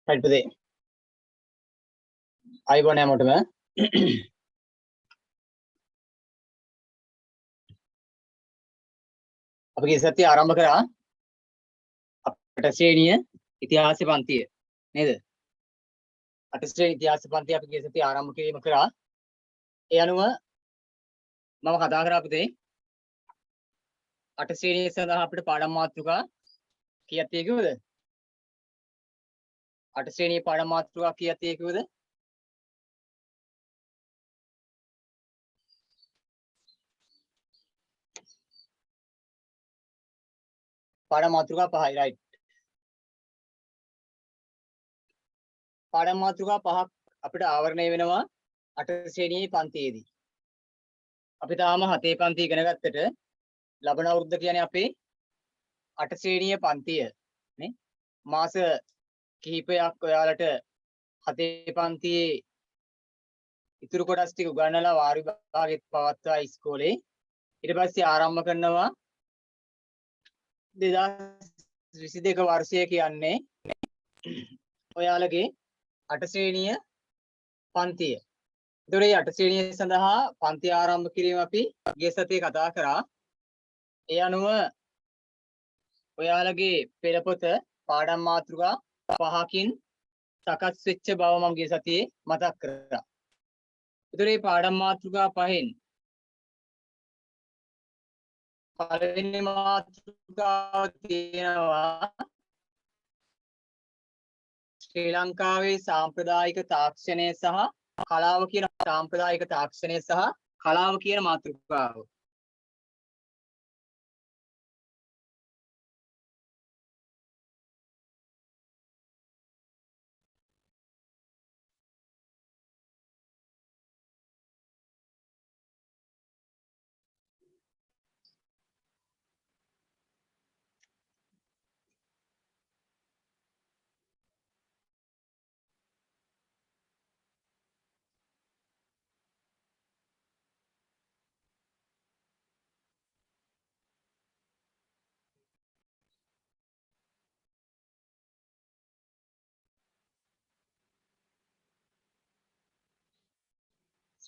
right පුතේ අයිබෝන් හැමෝටම අපි ගිය සතියේ ආරම්භ කරා අපේ ශ්‍රේණිය ඉතිහාස පන්තිය නේද? අට ශ්‍රේණි ඉතිහාස පන්තිය අපි ගිය සතියේ ආරම්භ කිරීම කරා. ඒ අනුව මම කතා කරා පුතේ අට ශ්‍රේණිය සඳහා අපිට පාඩම් මාතෘකා කීයක් තියෙකවද? අට ශ්‍රේණියේ පාඩම් මාතෘකා කීයක් තියෙකවද? පාඩම් මාතෘකා 5යි right. පාඩම් මාතෘකා 5ක් අපිට ආවරණය වෙනවා අට ශ්‍රේණියේ පන්තියේදී. අපි තාම 7 පන්ති ඉගෙන ගත්තට ලබන අවුරුද්ද කියන්නේ අපේ අට ශ්‍රේණියේ පන්තිය නේ. මාස කිහිපයක් ඔයාලට 7 පන්තියේ ඉතුරු කොටස් ටික උගන්වලා වාර විභාගෙත් පවත්වා ඉස්කෝලේ. ඊට පස්සේ ආරම්භ කරනවා 2022 වර්ෂය කියන්නේ ඔයාලගේ අට ශ්‍රේණිය පන්තිය. ඒතකොට මේ අට ශ්‍රේණිය සඳහා පන්ති ආරම්භ කිරීම අපි ගිය සතියේ කතා කරා. ඒ අනුව ඔයාලගේ පෙළපොත පාඩම් මාතෘකා 5කින් සකස් වෙච්ච බව මම ගිය සතියේ මතක් කරා. ඒතකොට මේ පාඩම් මාතෘකා 5න් පළවෙනි මාතෘකාව තියෙනවා ශ්‍රී ලංකාවේ සාම්ප්‍රදායික තාක්ෂණය සහ කලාව කියන සාම්ප්‍රදායික තාක්ෂණය සහ කලාව කියන මාතෘකාව.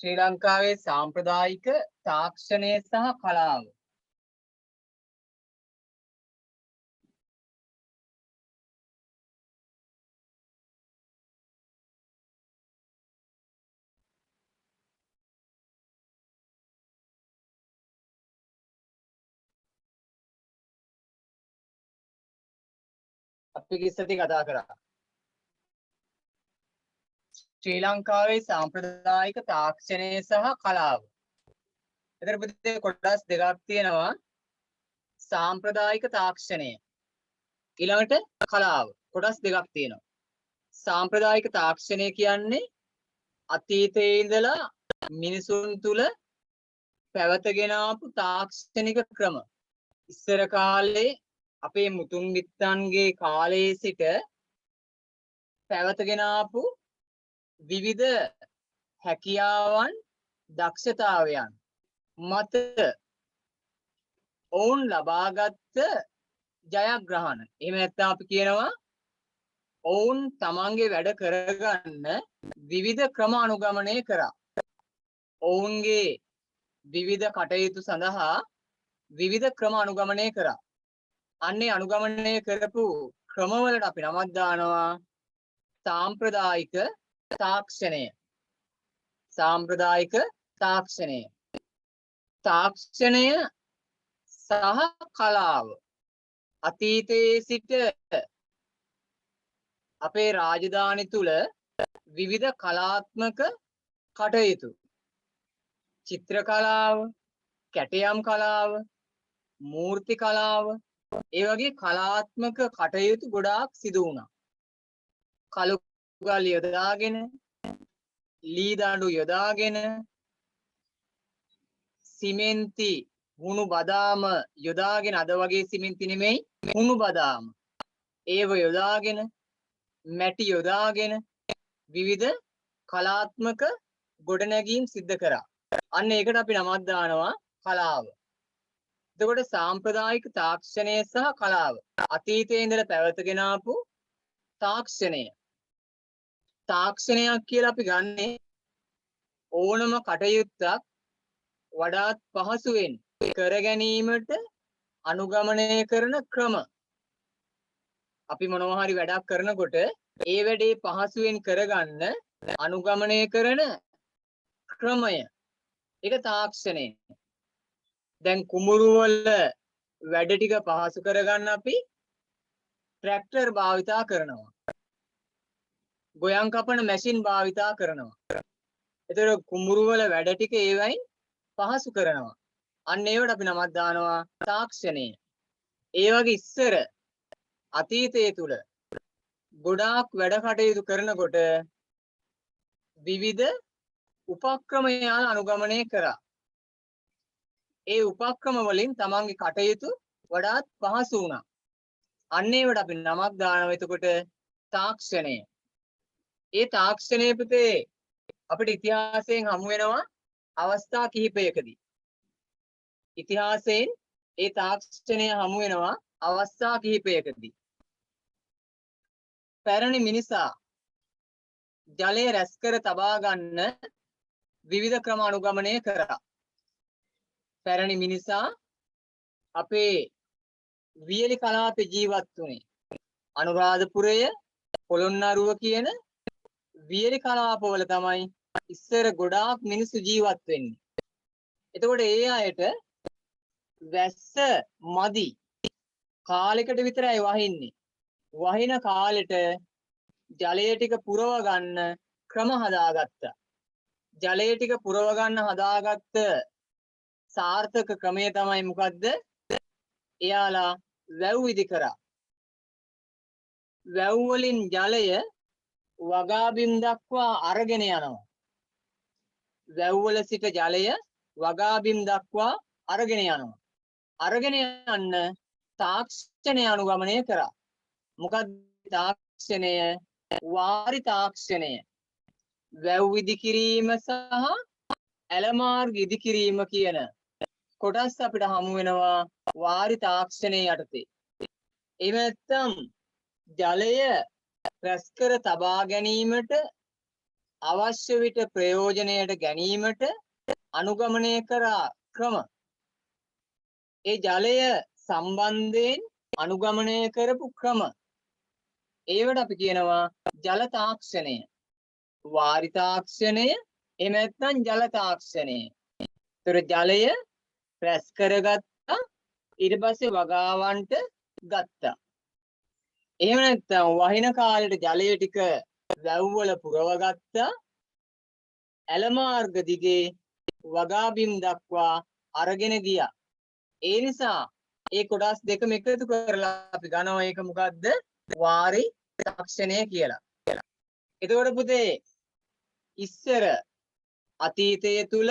ශ්‍රී ලංකාවේ සාම්ප්‍රදායික තාක්ෂණය සහ කලාව. අපි ගිය සතියේ කතා කරා ශ්‍රී ලංකාවේ සාම්ප්‍රදායික තාක්ෂණය සහ කලාව. එතන පුතේ කොටස් දෙකක් තියෙනවා. සාම්ප්‍රදායික තාක්ෂණය ඊළඟට කලාව. කොටස් දෙකක් තියෙනවා. සාම්ප්‍රදායික තාක්ෂණය කියන්නේ අතීතයේ ඉඳලා මිනිසුන් තුල පැවතගෙන ආපු තාක්ෂණික ක්‍රම. ඉස්සර කාලේ අපේ මුතුන් මිත්තන්ගේ කාලයේ සිට පැවතගෙන ආපු විවිධ හැකියාවන් දක්ෂතාවයන් මත ඔවුන් ලබාගත් ජයග්‍රහණ. එහෙම නැත්නම් අපි කියනවා ඔවුන් තමන්ගේ වැඩ කරගන්න විවිධ ක්‍රම අනුගමනය කරා. ඔවුන්ගේ විවිධ කටයුතු සඳහා විවිධ ක්‍රම අනුගමනය කරා. අන්නේ අනුගමනය කරපු ක්‍රමවලට අපි නමක් දානවා සාම්ප්‍රදායික තාක්ෂණය. සාම්ප්‍රදායික තාක්ෂණය. තාක්ෂණය සහ කලාව අතීතයේ සිට අපේ රාජධානි තුල විවිධ කලාත්මක කටයුතු චිත්‍ර කලාව, කැටයම් කලාව, මූර්ති කලාව ඒ වගේ කලාත්මක කටයුතු ගොඩාක් සිදු වුණා. කළු ගල් යොදාගෙන, ලී දඬු යොදාගෙන, සිමෙන්ති හුණු බදාම යොදාගෙන අද වගේ සිමෙන්ති නෙමෙයි හුණු බදාම. ඒව යොදාගෙන, මැටි යොදාගෙන විවිධ කලාත්මක ගොඩනැගීම් සිද්ධ කරා. අන්න ඒකට අපි නමක් දානවා කලාව. එතකොට සාම්ප්‍රදායික තාක්ෂණය සහ කලාව අතීතයේ ඉඳලා පැවතගෙන ආපු තාක්ෂණය. තාක්ෂණයක් කියලා අපි ගන්නේ ඕනම කටයුත්තක් වඩාත් පහසුවෙන් කර ගැනීමට අනුගමනය කරන ක්‍රම. අපි මොනවා හරි වැඩක් කරනකොට ඒ වැඩේ පහසුවෙන් කරගන්න අනුගමනය කරන ක්‍රමය. ඒක තාක්ෂණය. දැන් කුඹුරු වල වැඩ ටික පහසු කරගන්න අපි ට්‍රැක්ටර් භාවිතා කරනවා. ගොයම් කපන මැෂින් භාවිතා කරනවා. ඒතර කුඹුරු වල වැඩ ටික ඒවයින් පහසු කරනවා. අන්න ඒවට අපි නමක් දානවා තාක්ෂණය. ඒ වගේ ඉස්සර අතීතයේ තුල ගොඩාක් වැඩ කටයුතු කරනකොට විවිධ උපක්‍රම යාල අනුගමනය කරා. ඒ උපක්‍රම වලින් තමන්ගේ කටයුතු වඩාත් පහසු වුණා. අන්න ඒවට අපි නමක් දානවා එතකොට තාක්ෂණය. ඒ තාක්ෂණය පුතේ අපිට ඉතිහාසයෙන් හමු වෙනවා අවස්ථා කිහිපයකදී. ඉතිහාසයෙන් ඒ තාක්ෂණය හමු වෙනවා අවස්ථා කිහිපයකදී. පැරණි මිනිසා ජලය රැස් කර තබා ගන්න විවිධ ක්‍රම අනුගමනය කරා. පැරණි මිනිසා අපේ වියලි කලාපේ ජීවත් වුණේ. අනුරාධපුරය, පොළොන්නරුව කියන වියලි කලාපවල තමයි ඉස්සර ගොඩාක් මිනිස්සු ජීවත් වෙන්නේ. එතකොට ඒ අයට වැස්ස මදි කාලයකට විතරයි වහින්නේ. වහින කාලෙට ජලය ටික පුරව ගන්න ක්‍රම හදාගත්තා. ජලය ටික පුරව ගන්න හදාගත්ත සාර්ථක ක්‍රමය තමයි මොකද්ද? එයාලා වැව් විදි කරා. වැව් වලින් ජලය වගාබිම් දක්වා අරගෙන යනවා. වැව් වල සිට ජලය වගාබිම් දක්වා අරගෙන යනවා. අරගෙන යන්න තාක්ෂණය අනුගමනය කරා. මොකක්ද තාක්ෂණය? වාරි තාක්ෂණය. වැව් විදි කිරීම සහ ඇලමාර්ග ඉදි කිරීම කියන කොටස් අපිට හමු වෙනවා වාරි තාක්ෂණය යටතේ. එහෙම නැත්නම් ජලය රැස් කර තබා ගැනීමට අවශ්‍ය විට ප්‍රයෝජනයට ගැනීමට අනුගමනය කරා ක්‍රම. ඒ ජලය සම්බන්ධයෙන් අනුගමනය කරපු ක්‍රම. ඒවට අපි කියනවා ජල තාක්ෂණය. වාරි තාක්ෂණය එහෙම නැත්නම් ජල තාක්ෂණය. ඒතර ජලය රැස් කරගත්තා ඊට පස්සේ වගාවන්ට ගත්තා. එහෙම නැත්නම් වහින කාලේට ජලය ටික වැව් වල පුරව ගත්තා. ඇල මාර්ග දිගේ වගාබිම් දක්වා අරගෙන ගියා. ඒ නිසා ඒ කොටස් දෙකම එකතු කරලා අපි ගන්නවා ඒක මොකද්ද? වාරි තාක්ෂණය කියලා. එතකොට පුතේ ඉස්සර අතීතයේ තුල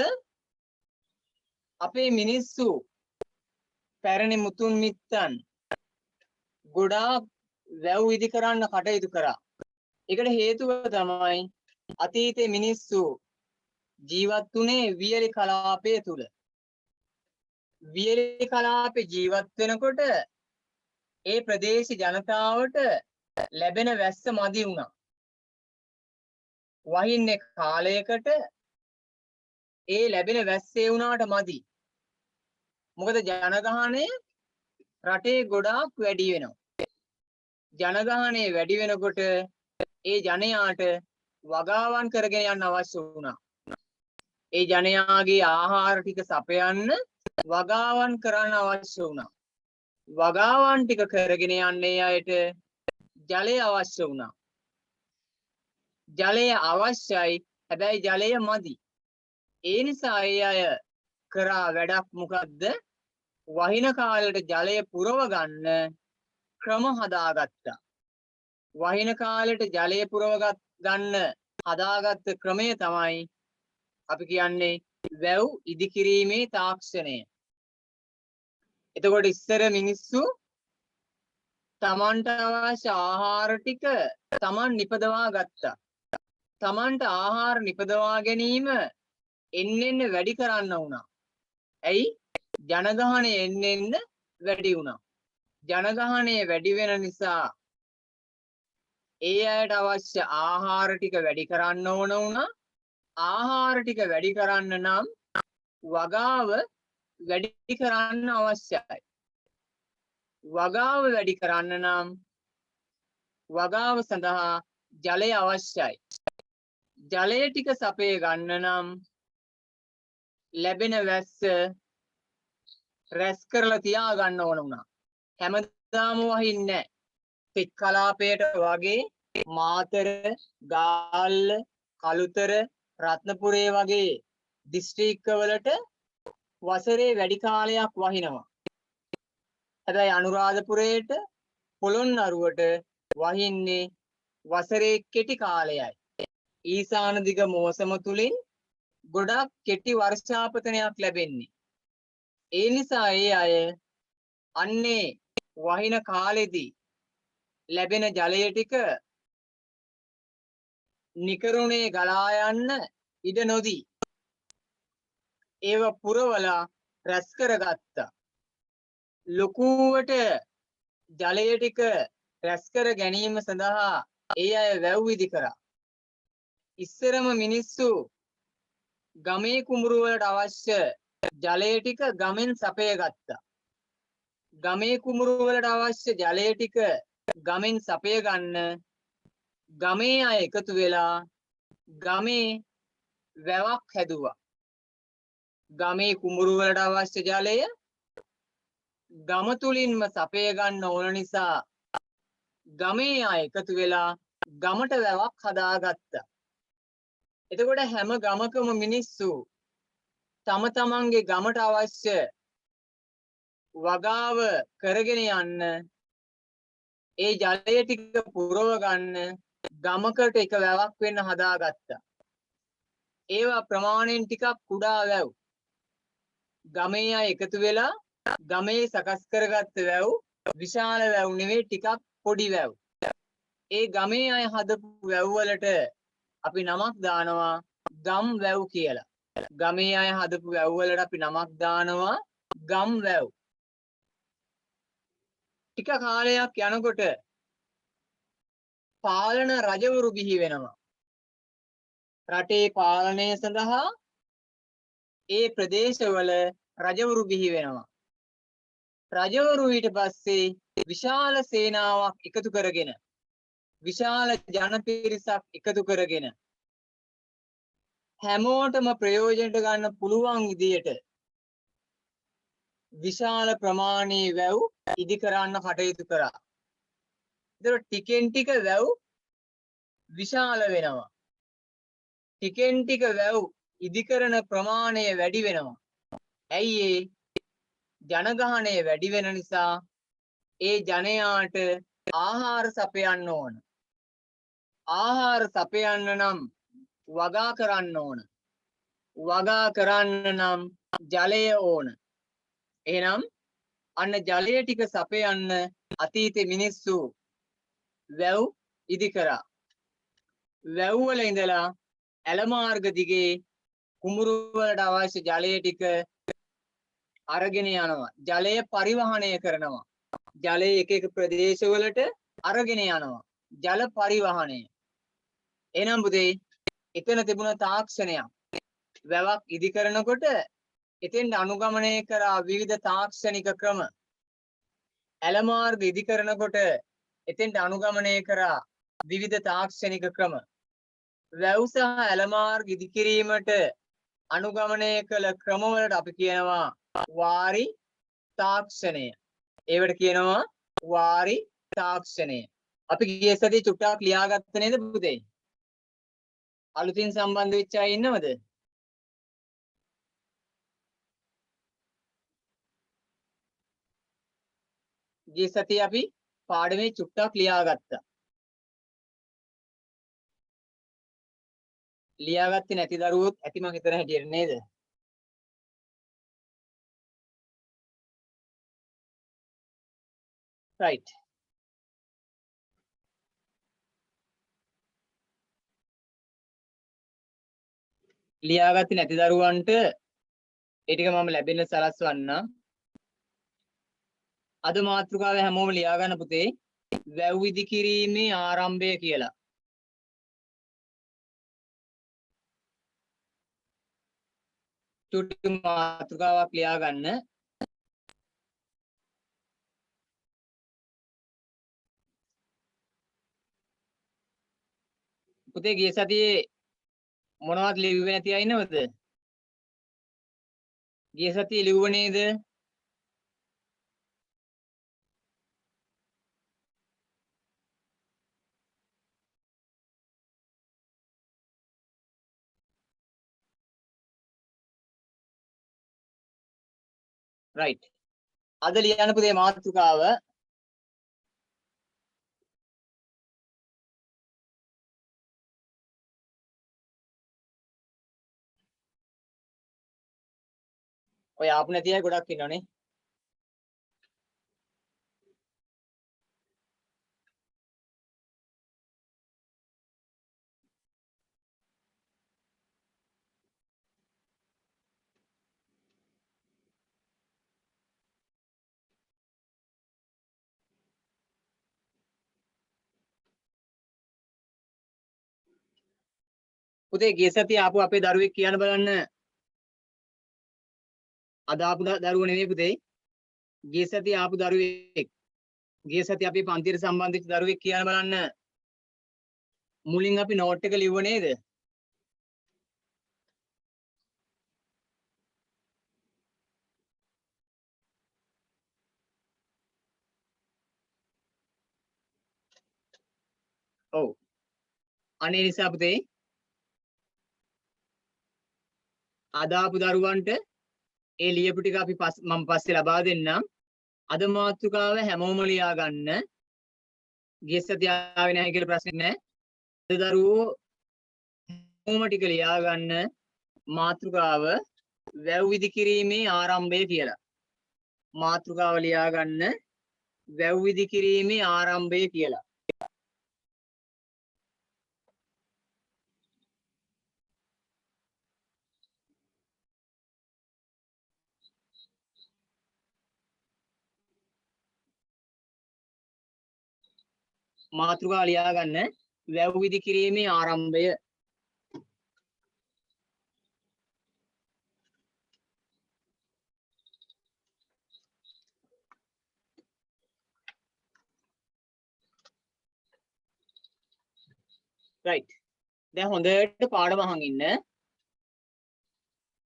අපේ මිනිස්සු පැරණි මුතුන් මිත්තන් ගොඩාක් වැව් විදි කරන්න කටයුතු කරා. ඒකට හේතුව තමයි අතීතයේ මිනිස්සු ජීවත් වුණේ වියලි කලාපය තුල. වියලි කලාපේ ජීවත් වෙනකොට ඒ ප්‍රදේශ ජනතාවට ලැබෙන වැස්ස මදි වුණා. වහින්නේ කාලයකට ඒ ලැබෙන වැස්සේ වුණාට මදි. මොකද ජනගහනය රටේ ගොඩාක් වැඩි වෙනවා. ජනගහනය වැඩි වෙනකොට ඒ ජනයාට වගාවන් කරගෙන යන්න අවශ්‍ය වුණා. ඒ ජනයාගේ ආහාර ටික සපයන්න වගාවන් කරන්න අවශ්‍ය වුණා. වගාවන් ටික කරගෙන යන්නේ අයට ජලය අවශ්‍ය වුණා. ජලය අවශ්‍යයි. හැබැයි ජලය මදි. ඒ නිසා ඒ අය කරා වැඩක් මොකද්ද? වහින කාලෙට ජලය පුරව ගන්න ක්‍රම හදාගත්තා. වහින කාලෙට ජලය පුරව ගන්න හදාගත්ත ක්‍රමය තමයි අපි කියන්නේ වැව් ඉදිකිරීමේ තාක්ෂණය. එතකොට ඉස්සර මිනිස්සු තමන්ට අවශ්‍ය ආහාර ටික තමන් නිපදවා ගත්තා. තමන්ට ආහාර නිපදවා ගැනීම එන්නෙන්න වැඩි කරන්න වුණා. ඇයි? ජනගහනය එන්නෙන්න වැඩි වුණා. ජනගහනය වැඩි වෙන නිසා ඒ අයට අවශ්‍ය ආහාර ටික වැඩි කරන්න ඕන වුණා. ආහාර ටික වැඩි කරන්න නම් වගාව වැඩි කරන්න අවශ්‍යයි. වගාව වැඩි කරන්න නම් වගාව සඳහා ජලය අවශ්‍යයි. ජලය ටික සපය ගන්න නම් ලැබෙන වැස්ස රැස් කරලා තියා ගන්න ඕන වුණා. හැමදාම වහින්නේ නැහැ. පෙත් කලාපයට වගේ මාතර, ගාල්ල, කළුතර, රත්නපුරේ වගේ දිස්ත්‍රික්කවලට වසරේ වැඩි කාලයක් වහිනවා. හැබැයි අනුරාධපුරයට, පොළොන්නරුවට වහින්නේ වසරේ කෙටි කාලයයි. ඊසාන දිග මෝසම තුලින් ගොඩක් කෙටි වර්ෂාපතනයක් ලැබෙන්නේ. ඒ නිසා ඒ අය අන්නේ වහින කාලෙදී ලැබෙන ජලය ටික නිකරුණේ ගලා යන්න ඉඩ නොදී ඒව පුරවලා රැස් කරගත්තා. ලොකුවට ජලය ටික රැස් කර ගැනීම සඳහා ඒ අය වැව් විදි කරා. ඉස්සරම මිනිස්සු ගමේ කුඹුරු වලට අවශ්‍ය ජලය ටික ගමෙන් සපය ගත්තා. ගමේ කුඹුරු වලට අවශ්‍ය ජලය ටික ගමෙන් සපය ගන්න ගමේ අය එකතු වෙලා ගමේ වැවක් හැදුවා. ගමේ කුඹුරු වලට අවශ්‍ය ජලය ගම තුලින්ම සපය ගන්න ඕන නිසා ගමේ අය එකතු වෙලා ගමට වැවක් හදාගත්තා. එතකොට හැම ගමකම මිනිස්සු තම තමන්ගේ ගමට අවශ්‍ය වගාව කරගෙන යන්න ඒ ජලය ටික පුරව ගන්න ගමකට එක වැවක් වෙන්න හදාගත්තා. ඒවා ප්‍රමාණයෙන් ටිකක් කුඩා වැව්. ගමේ අය එකතු වෙලා ගමේ සකස් කරගත්ත වැව් විශාල වැව් නෙවෙයි, ටිකක් පොඩි වැව්. ඒ ගමේ අය හදපු වැව් වලට අපි නමක් දානවා ගම් වැව් කියලා. ගමේ අය හදපු වැව් වලට අපි නමක් දානවා ගම් වැව්. ටික කාලයක් යනකොට පාලන රජවරු බිහි වෙනවා. රටේ පාලනය සඳහා ඒ ප්‍රදේශවල රජවරු බිහි වෙනවා. රජවරු ඊට පස්සේ විශාල සේනාවක් එකතු කරගෙන, විශාල ජන පිරිසක් එකතු කරගෙන හැමෝටම ප්‍රයෝජනට ගන්න පුළුවන් විදියට විශාල ප්‍රමාණයේ වැව් ඉදි කරන්න කටයුතු කරා. ඒතර ටිකෙන් ටික වැව් විශාල වෙනවා. ටිකෙන් ටික වැව් ඉදි කරන ප්‍රමාණය වැඩි වෙනවා. ඇයි ඒ? ජනගහනය වැඩි වෙන නිසා ඒ ජනයාට ආහාර සපයන්න ඕන. ආහාර සපයන්න නම් වගා කරන්න ඕන. වගා කරන්න නම් ජලය ඕන. එහෙනම් අන්න ජලය ටික සපයන්න අතීතේ මිනිස්සු වැව් ඉදි කරා. වැව් වල ඉඳලා ඇල මාර්ග දිගේ කුඹුරු වලට අවශ්‍ය ජලය ටික අරගෙන යනවා. ජලය පරිවහනය කරනවා. ජලය එක එක ප්‍රදේශවලට අරගෙන යනවා. ජල පරිවහනය. එහෙනම් පුතේ එතන තිබුණ තාක්ෂණයක්. වැවක් ඉදි කරනකොට එතෙන් අනුගමනය කරා විවිධ තාක්ෂණික ක්‍රම. ඇල මාර්ග ඉදි කරනකොට එතෙන්ට අනුගමනය කරා විවිධ තාක්ෂණික ක්‍රම. වැව් සහ ඇල මාර්ග ඉදි කිරීමට අනුගමනය කළ ක්‍රමවලට අපි කියනවා වාරි තාක්ෂණය. ඒවට කියනවා වාරි තාක්ෂණය. අපි ගිය සතියේ චුට්ටක් ලියාගත්ත නේද පුතේ? අලුතින් සම්බන්ධ වෙච්ච අය ඉන්නවද? ගිය සතියේ අපි පාඩමේ චුට්ටක් ලියාගත්තා. ලියාගත්තේ නැති දරුවොත් ඇති මං හිතන හැටියට නේද? right. ලියාගත්තේ නැති දරුවන්ට ඒ ටික මම ලැබෙන්න සලස්වන්න. අද මාතෘකාවේ හැමෝම ලියා ගන්න පුතේ. වැව් ඉදි කිරීමේ ආරම්භය කියලා. චුට්ටි මාතෘකාවක් ලියා ගන්න. පුතේ ගිය සතියේ මොනවද ලිව්වේ නැති අය ඉන්නවද? ගිය සතියේ ලිව්ව නේද? right. අද ලියන්න පුතේ මාතෘකාව ඔය ආපු නැති අය ගොඩක් ඉන්නවනේ. පුතේ ගිය සතියේ ආපු අපේ දරුවෙක් කියන්න බලන්න. අද ආපු දරුවෝ නෙමෙයි පුතේ. ගිය සතියේ ආපු දරුවෙක්. ගිය සතියේ අපේ පන්තියට සම්බන්ධ වෙච්ච දරුවෙක් කියන්න බලන්න. මුලින් අපි නෝට් එක ලිව්ව නේද? ඔව්. අනේ නිසා පුතේ අද ආපු දරුවන්ට ඒ ලියපු ටික අපි මම පස්සේ ලබා දෙන්නම්. අද මාතෘකාව හැමෝම ලියා ගන්න. ගිය සතිය ආවේ නැහැ කියලා ප්‍රශ්නේ නැහැ. අද දරුවෝ හැමෝම ටික ලියා ගන්න. මාතෘකාව වැව් විදි කිරීමේ ආරම්භය කියලා. මාතෘකාව ලියා ගන්න. වැව් විදි කිරීමේ ආරම්භය කියලා. මාතෘකාව ලියා ගන්න. වැව් විදි කිරීමේ ආරම්භය. right. දැන් හොඳට පාඩම අහන් ඉන්න.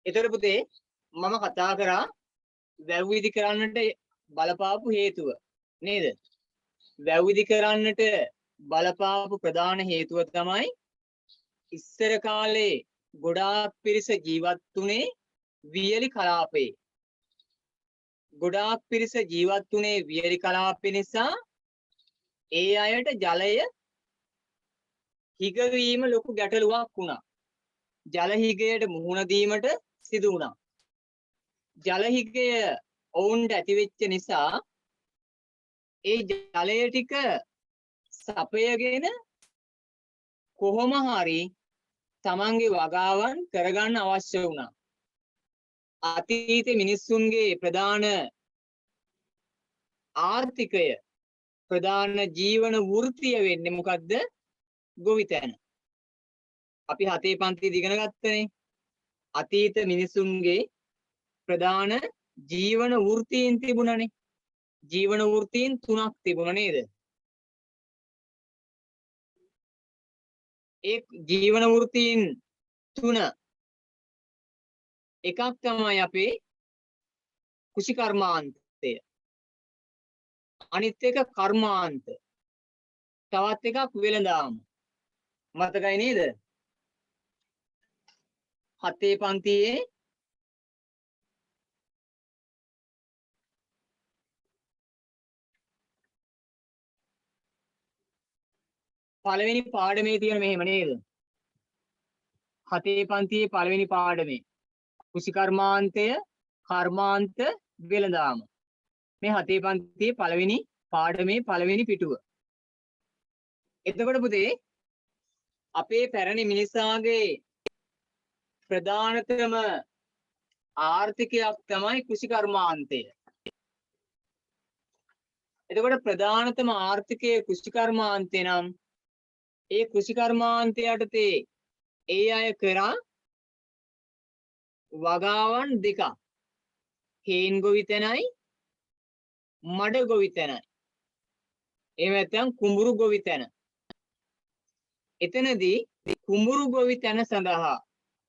එතකොට පුතේ මම කතා කරා වැව් විදි කරන්නට බලපාපු හේතුව නේද? වැව් විදි කරන්නට බලපාපු ප්‍රධාන හේතුව තමයි ඉස්සර කාලේ ගොඩාක් පිරිස ජීවත් වුණේ වියලි කලාපේ. ගොඩාක් පිරිස ජීවත් වුණේ වියලි කලාපේ නිසා ඒ අයට ජලය හිගවීම ලොකු ගැටලුවක් වුණා. ජල හිගයට මුහුණ දීමට සිදු වුණා. ජල හිගය ඔවුන්ට ඇති වෙච්ච නිසා ඒ ජලය ටික සපයගෙන කොහොම හරි තමන්ගේ වගාවන් කරගන්න අවශ්‍ය වුණා. අතීතේ මිනිස්සුන්ගේ ප්‍රධාන ආර්ථිකය ප්‍රධාන ජීවන වෘත්තිය වෙන්නේ මොකද්ද? ගොවිතැන. අපි 7 පන්තියේ ඉගෙන ගත්තනේ. අතීත මිනිසුන්ගේ ප්‍රධාන ජීවන වෘත්තීන් තිබුණනේ. ජීවන වෘත්තීන් 3ක් තිබුණා නේද? ඒ ජීවන වෘත්තීන් 3 එකක් තමයි අපේ කුෂි කර්මාන්තය. අනිත් එක කර්මාන්ත. තවත් එකක් වෙළඳාම. මතකයි නේද? 7 පන්තියේ පළවෙනි පාඩමේ තියෙන මෙහෙම නේද? 7 පන්තියේ පළවෙනි පාඩමේ කුෂි කර්මාන්තය, කර්මාන්ත, වෙළඳාම. මේ 7 පන්තියේ පළවෙනි පාඩමේ පළවෙනි පිටුව. එතකොට පුතේ අපේ පැරණි මිනිසාගේ ප්‍රධානතම ආර්ථිකයක් තමයි කුෂි කර්මාන්තය. එතකොට ප්‍රධානතම ආර්ථිකයේ කෘෂිකර්මාන්තේ නම් ඒ කෘෂිකර්මාන්තය යටතේ ඒ අය කරා වගාවන් දෙකක්. හේන් ගොවිතැනයි මඩ ගොවිතැනයි. එහෙම නැත්නම් කුඹුරු ගොවිතැන. එතනදී කුඹුරු ගොවිතැන සඳහා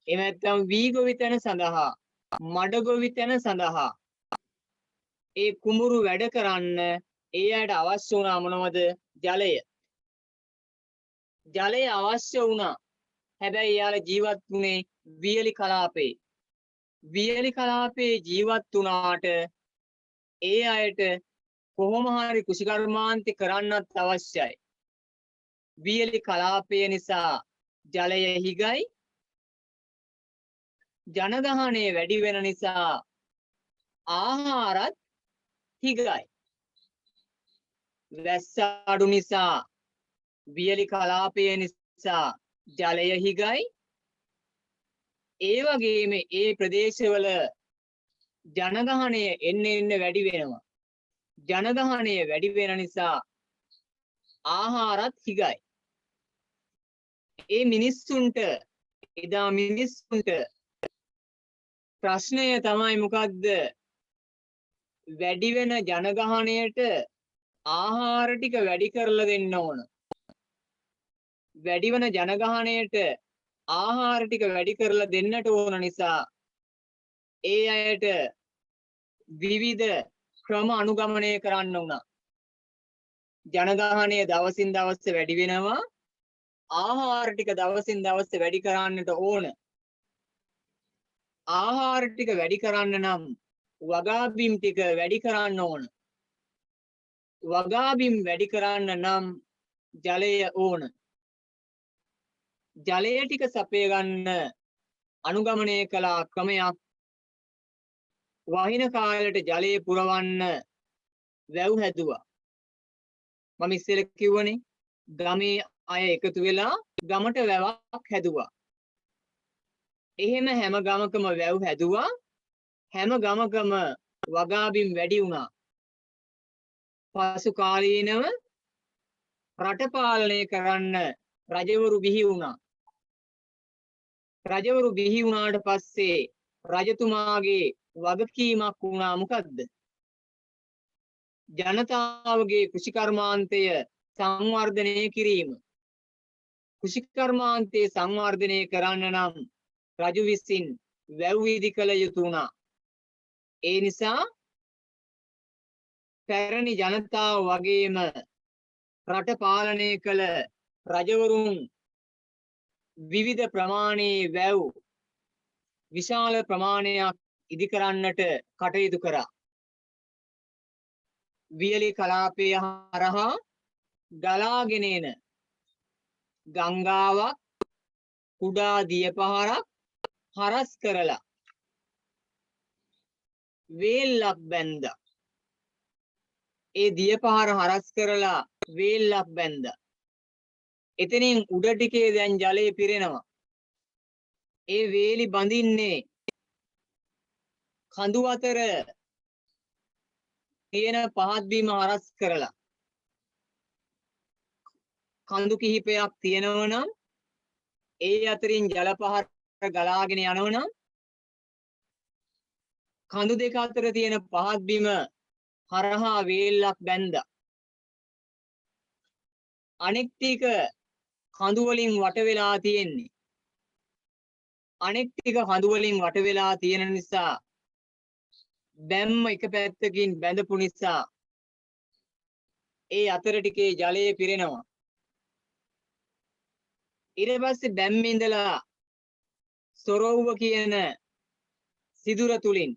එහෙම නැත්නම් වී ගොවිතැන සඳහා මඩ ගොවිතැන සඳහා ඒ කුඹුරු වැඩ කරන්න ඒ අයට අවශ්‍ය වුණා මොනවද? ජලය. ජලය අවශ්‍ය වුණා. හැබැයි යාලා ජීවත් වුණේ වියලි කලාපේ. වියලි කලාපේ ජීවත් වුණාට ඒ අයට කොහොම හරි කෘෂිකර්මාන්ත කරන්නත් අවශ්‍යයි. වියලි කලාපය නිසා ජලය හිගයි. ජනගහනය වැඩි වෙන නිසා ආහාරත් හිගයි. වැස්ස අඩු නිසා වියලි කලාපය නිසා ජලය හිගයි. ඒ වගේම ඒ ප්‍රදේශවල ජනගහනය එන්න වැඩි වෙනවා. ජනගහනය වැඩි වෙන නිසා ආහාරත් හිගයි. ඒ මිනිස්සුන්ට එදා මිනිස්සුන්ට ප්‍රශ්නය තමයි මොකද්ද? වැඩි වෙන ජනගහනයට ආහාර ටික වැඩි කරලා දෙන්න ඕන. වැඩි වෙන ජනගහනයට ආහාර ටික වැඩි කරලා දෙන්නට ඕන නිසා ඒ අයට විවිධ ක්‍රම අනුගමනය කරන්න උනා. ජනගහනය දවසින් දවස වැඩි වෙනවා. ආහාර ටික දවසින් දවස වැඩි කරන්නට ඕන. ආහාර ටික වැඩි කරන්න නම් වගා බිම් ටික වැඩි කරන්න ඕන. වගා බිම් වැඩි කරන්න නම් ජලය ඕන. ජලය ටික සපය ගන්න අනුගමනය කළ ක්‍රමයක් වහින කාලයට ජලය පුරවන්න වැව් හැදුවා. මම ඉස්සෙල්ල කිව්වනේ ගමේ අය එකතු වෙලා ගමට වැවක් හැදුවා. එහෙම හැම ගමකම වැව් හැදුවා. හැම ගමකම වගාබිම් වැඩි වුණා. පසු කාලීනව රට පාලනය කරන්න රජවරු බිහි වුණා. රජවරු බිහි වුණාට පස්සේ රජතුමාගේ වගකීමක් වුණා මොකද්ද? ජනතාවගේ කෘෂිකර්මාන්තය සංවර්ධනය කිරීම. කෘෂිකර්මාන්තය සංවර්ධනය කරන්න නම් රජු විසින් වැව් ඉදි කළ යුතු වුණා. ඒ නිසා පැරණි ජනතාව වගේම රට පාලනය කළ රජවරුන් විවිධ ප්‍රමාණයේ වැව් විශාල ප්‍රමාණයක් ඉදි කරන්නට කටයුතු කරා. වියලි කලාපය හරහා ගලාගෙන එන ගංගාවක් කුඩා දියපහරක් හරස් කරලා වේල්ලක් බැන්දා. ඒ දියපහර හරස් කරලා වේල්ලක් බැන්දා. එතනින් උඩ ටිකේ දැන් ජලය පිරෙනවා. ඒ වේලි බඳින්නේ කඳු අතර තියෙන පහත් බීම හරස් කරලා. කඳු කිහිපයක් තියෙනවා නම් ඒ අතරින් ජල පහර ගලාගෙන යනවා නම් කඳු දෙක අතර තියෙන පහත් බීම හරහා වේල්ලක් බැන්දා. අනෙක් ටික කඳු වලින් වට වෙලා තියෙන්නේ. අනෙක් ටික කඳු වලින් වට වෙලා තියෙන නිසා බැම්ම එක පැත්තකින් බැඳපු නිසා ඒ අතර ටිකේ ජලය පිරෙනවා. ඊට පස්සේ බැම්මේ ඉඳලා සොරවුව කියන සිදුර තුලින්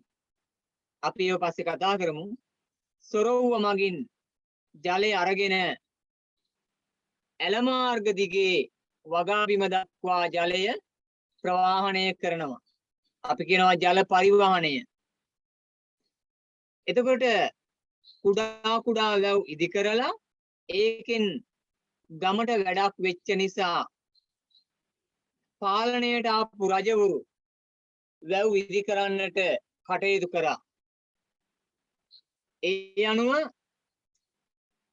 අපි ඒව පස්සේ කතා කරමු. සොරවුව මගින් ජලය අරගෙන ඇල මාර්ග දිගේ වගාබිම දක්වා ජලය ප්‍රවාහනය කරනවා. අපි කියනවා ජල පරිවහනය. එතකොට කුඩා කුඩා වැව් ඉදි කරලා ඒකෙන් ගමට වැඩක් වෙච්ච නිසා පාලනයට ආපු රජවරු වැව් ඉදි කරන්නට කටයුතු කරා. ඒ අනුව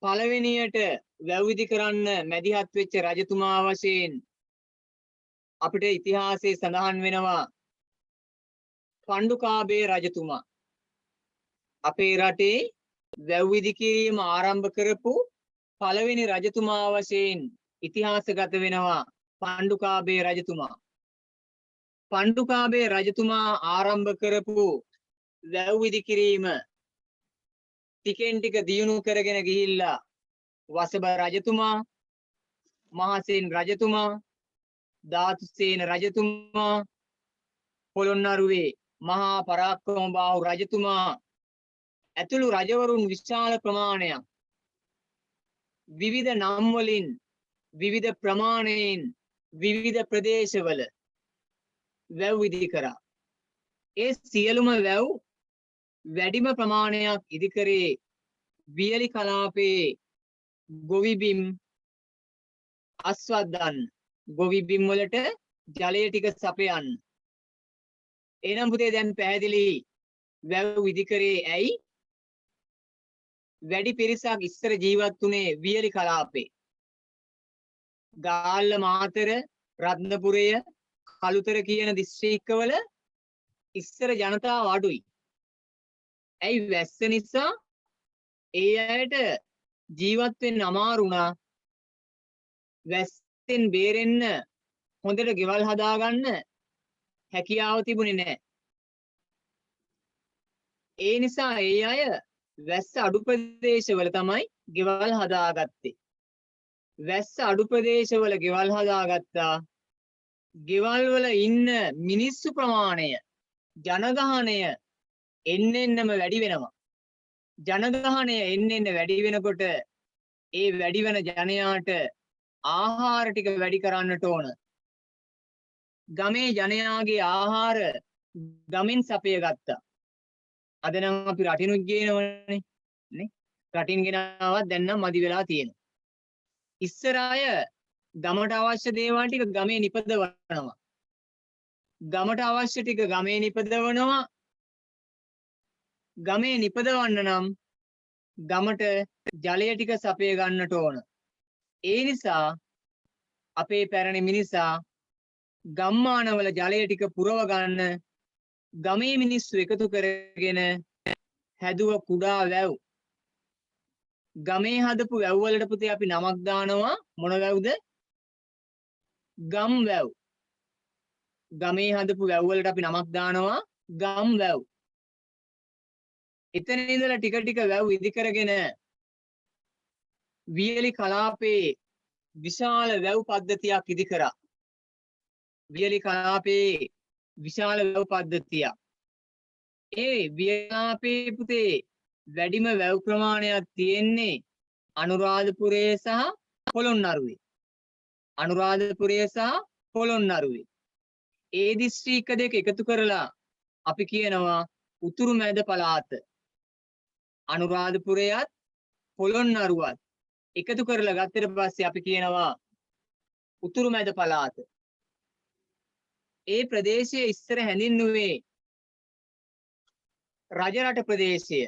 පළවෙනියට වැව් ඉදි කරන්න මැදිහත් වෙච්ච රජතුමා වශයෙන් අපිට ඉතිහාසයේ සඳහන් වෙනවා පණ්ඩුකාභය රජතුමා. අපේ රටේ වැව් ඉදි කිරීම ආරම්භ කරපු පළවෙනි රජතුමා වශයෙන් ඉතිහාසගත වෙනවා පණ්ඩුකාභය රජතුමා. පණ්ඩුකාභය රජතුමා ආරම්භ කරපු වැව් ඉදි කිරීම ටිකෙන් ටික දියුණු කරගෙන ගිහිල්ලා වසභ රජතුමා, මහසෙන් රජතුමා, ධාතුසේන රජතුමා, පොළොන්නරුවේ මහා පරාක්‍රමබාහු රජතුමා ඇතුළු රජවරුන් විශාල ප්‍රමාණයක් විවිධ නම් වලින් විවිධ ප්‍රමාණයෙන් විවිධ ප්‍රදේශවල වැව් ඉදි කරා. ඒ සියලුම වැව් වැඩිම ප්‍රමාණයක් ඉදි කරේ වියලි කලාපයේ ගොවිබිම් අස්වද්දන්න, ගොවිබිම් වලට ජලය ටික සපයන්න. එනම් පුතේ දැන් පැහැදිලි වැව් ඉදි කරේ ඇයි? වැඩි පිරිසක් ඉස්සර ජීවත් වුණේ වියලි කලාපේ. ගාල්ල, මාතර, රත්නපුරය, කළුතර කියන දිස්ත්‍රික්කවල ඉස්සර ජනතාව අඩුයි. ඇයි? වැස්ස නිසා ඒ අයට ජීවත් වෙන්න අමාරු වුණා. වැස්සෙන් බේරෙන්න හොඳට ගෙවල් හදාගන්න හැකියාව තිබුණේ නැහැ. ඒ නිසා ඒ අය වැස්ස අඩු ප්‍රදේශවල තමයි ගෙවල් හදාගත්තේ. වැස්ස අඩු ප්‍රදේශවල ගෙවල් හදාගත්තා. ගෙවල් වල ඉන්න මිනිස්සු ප්‍රමාණය, ජනගහනය එන්නෙන්නම වැඩි වෙනවා. ජනගහනය එන්නෙන්න වැඩි වෙනකොට ඒ වැඩි වෙන ජනයාට ආහාර ටික වැඩි කරන්නට ඕන. ගමේ ජනයාගේ ආහාර ගමෙන් සපය ගත්තා. අද නම් අපි රටිනුත් ගේනවනේ නේ. රටින් ගෙනාවත් දැන් නම් මදි වෙලා තියෙනවා. ඉස්සර අය ගමට අවශ්‍ය දේවල් ටික ගමේ නිපදවනවා. ගමට අවශ්‍ය ටික ගමේ නිපදවනවා. ගමේ නිපදවන්න නම් ගමට ජලය ටික සපය ගන්නට ඕන. ඒ නිසා අපේ පැරණි මිනිසා ගම්මානවල ජලය ටික පුරව ගන්න ගමේ මිනිස්සු එකතු කරගෙන හැදුව කුඩා වැව්. ගමේ හදපු වැව් වලට පුතේ අපි නමක් දානවා. මොන වැව්ද? ගම් වැව්. ගමේ හදපු වැව් වලට අපි නමක් දානවා ගම් වැව්. එතන ඉඳලා ටික ටික වැව් ඉදි කරගෙන වියලි කලාපේ විශාල වැව් පද්ධතියක් ඉදි කරා. වියලි කලාපේ විශාල වැව් පද්ධතියක්. ඒ වියලි කලාපේ පුතේ වැඩිම වැව් ප්‍රමාණයක් තියෙන්නේ අනුරාධපුරයේ සහ පොළොන්නරුවේ. අනුරාධපුරයේ සහ පොළොන්නරුවේ. ඒ දිස්ත්‍රික්ක දෙක එකතු කරලා අපි කියනවා උතුරු මැද පළාත. අනුරාධපුරයත් පොළොන්නරුවත් එකතු කරලා ගත්තට පස්සේ අපි කියනවා උතුරු මැද පළාත. ඒ ප්‍රදේශයේ ඉස්සර හැඳින්වුවේ රජරට ප්‍රදේශය.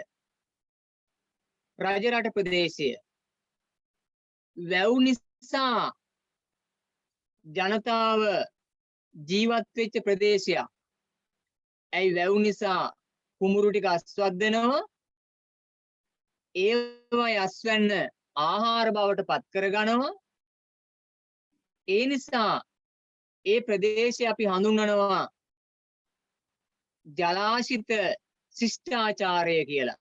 රජරට ප්‍රදේශය. වැව් නිසා ජනතාව ජීවත් වෙච්ච ප්‍රදේශයක්. ඇයි? වැව් නිසා කුඹුරු ටික අස්වද්දනවා. ඒවයි අස්වැන්න ආහාර බවට පත් කරගනවා. ඒ නිසා ඒ ප්‍රදේශය අපි හඳුන්වනවා ජලාශිත ශිෂ්ටාචාරය කියලා.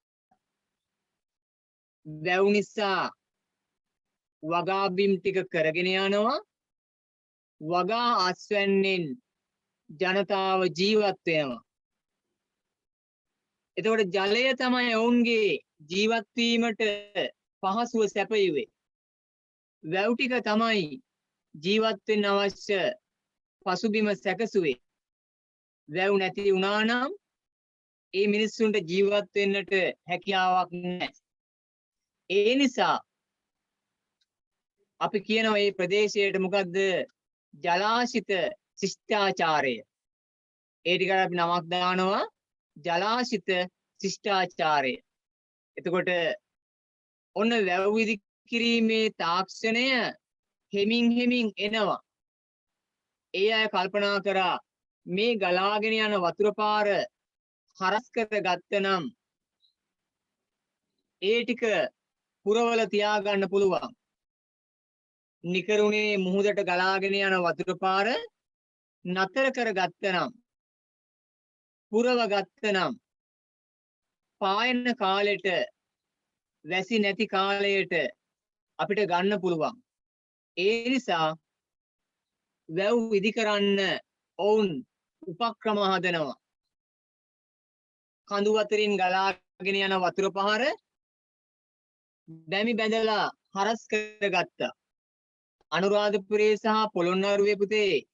වැව් නිසා වගා බිම් ටික කරගෙන යනවා. වගා අස්වැන්නෙන් ජනතාව ජීවත් වෙනවා. එතකොට ජලය තමයි ඔවුන්ගේ ජීවත් වීමට පහසුව සැපයුවේ. වැව් ටික තමයි ජීවත් වෙන්න අවශ්‍ය පසුබිම සැකසුවේ. වැව් නැති වුණා නම් ඒ මිනිස්සුන්ට ජීවත් වෙන්නට හැකියාවක් නැහැ. ඒ නිසා අපි කියනවා මේ ප්‍රදේශයට මොකද්ද? ජලාශිත ශිෂ්ටාචාරය. ඒ ටිකට අපි නමක් දානවා ජලාශිත ශිෂ්ටාචාරය. එතකොට ඔන්න වැව් විදි කිරීමේ තාක්ෂණය හෙමින් එනවා. ඒ අය කල්පනා කරා මේ ගලාගෙන යන වතුර පාර හරස් කරගත්තනම් ඒ ටික පුරවල තියාගන්න පුළුවන්. නිකරුණේ මුහුදට ගලාගෙන යන වතුර පාර නතර කරගත්තනම් පුරව ගත්තනම් පායන කාලෙට වැසි නැති කාලයට අපිට ගන්න පුළුවන්. ඒ නිසා වැව් විදි කරන්න ඔවුන් උපක්‍රම හදනවා. කඳු අතරින් ගලාගෙන යන වතුර පහර බැමි බැඳලා හරස් කරගත්තා. අනුරාධපුරයේ සහ පොළොන්නරුවේ පුතේ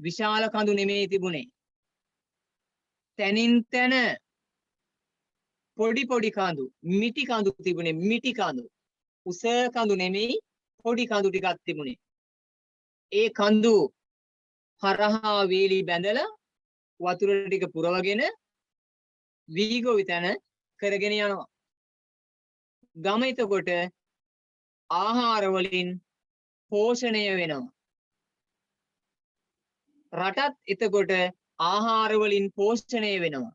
විශාල කඳු නෙමෙයි තිබුණේ. තැනින් තැන පොඩි කඳු, මිටි කඳු තිබුණේ. මිටි කඳු. උස කඳු නෙමෙයි, පොඩි කඳු ටිකක් තිබුණේ. ඒ කඳු හරහා වේලි බැඳලා වතුර ටික පුරවගෙන වීගොවි තැන කරගෙන යනවා. ගම එතකොට ආහාර වලින් පෝෂණය වෙනවා. රටත් එතකොට ආහාර වලින් පෝෂණය වෙනවා.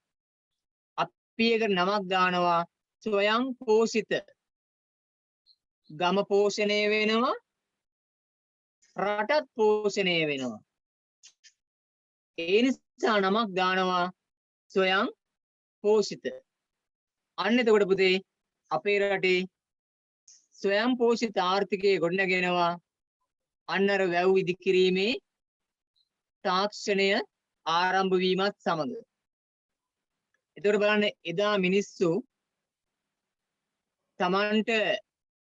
අපි එකට නමක් දානවා ස්වයං පෝෂිත. ගම පෝෂණය වෙනවා, රටත් පෝෂණය වෙනවා. ඒ නිසා නමක් දානවා ස්වයං පෝෂිත. අන්න එතකොට පුතේ අපේ රටේ ස්වයං පෝෂිත ආර්ථිකය ගොඩනගෙනවා. අන්න අර වැව් ඉදි කිරීමේ තාක්ෂණය ආරම්භ වීමත් සමග. එතකොට බලන්න එදා මිනිස්සු Tamanට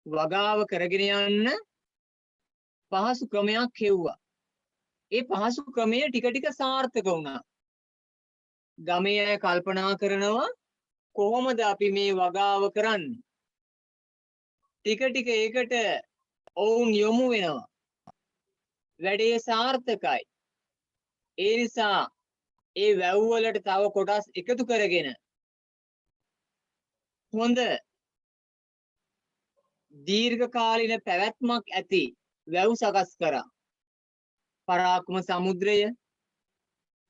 වගාව කරගෙන යන්න පහසු ක්‍රමයක් හෙව්වා. ඒ පහසු ක්‍රමය ටික ටික සාර්ථක වුණා. ගමේ අය කල්පනා කරනවා කොහොමද අපි මේ වගාව කරන්නේ? ටික ටික ඒකට ඔවුන් යොමු වෙනවා. වැඩේ සාර්ථකයි. ඒ නිසා ඒ වැව් වලට තව කොටස් එකතු කරගෙන හොඳ දීර්ඝ කාලින පැවැත්මක් ඇති වැව් සකස් කරා. පරාක්‍රම සමුද්‍රය,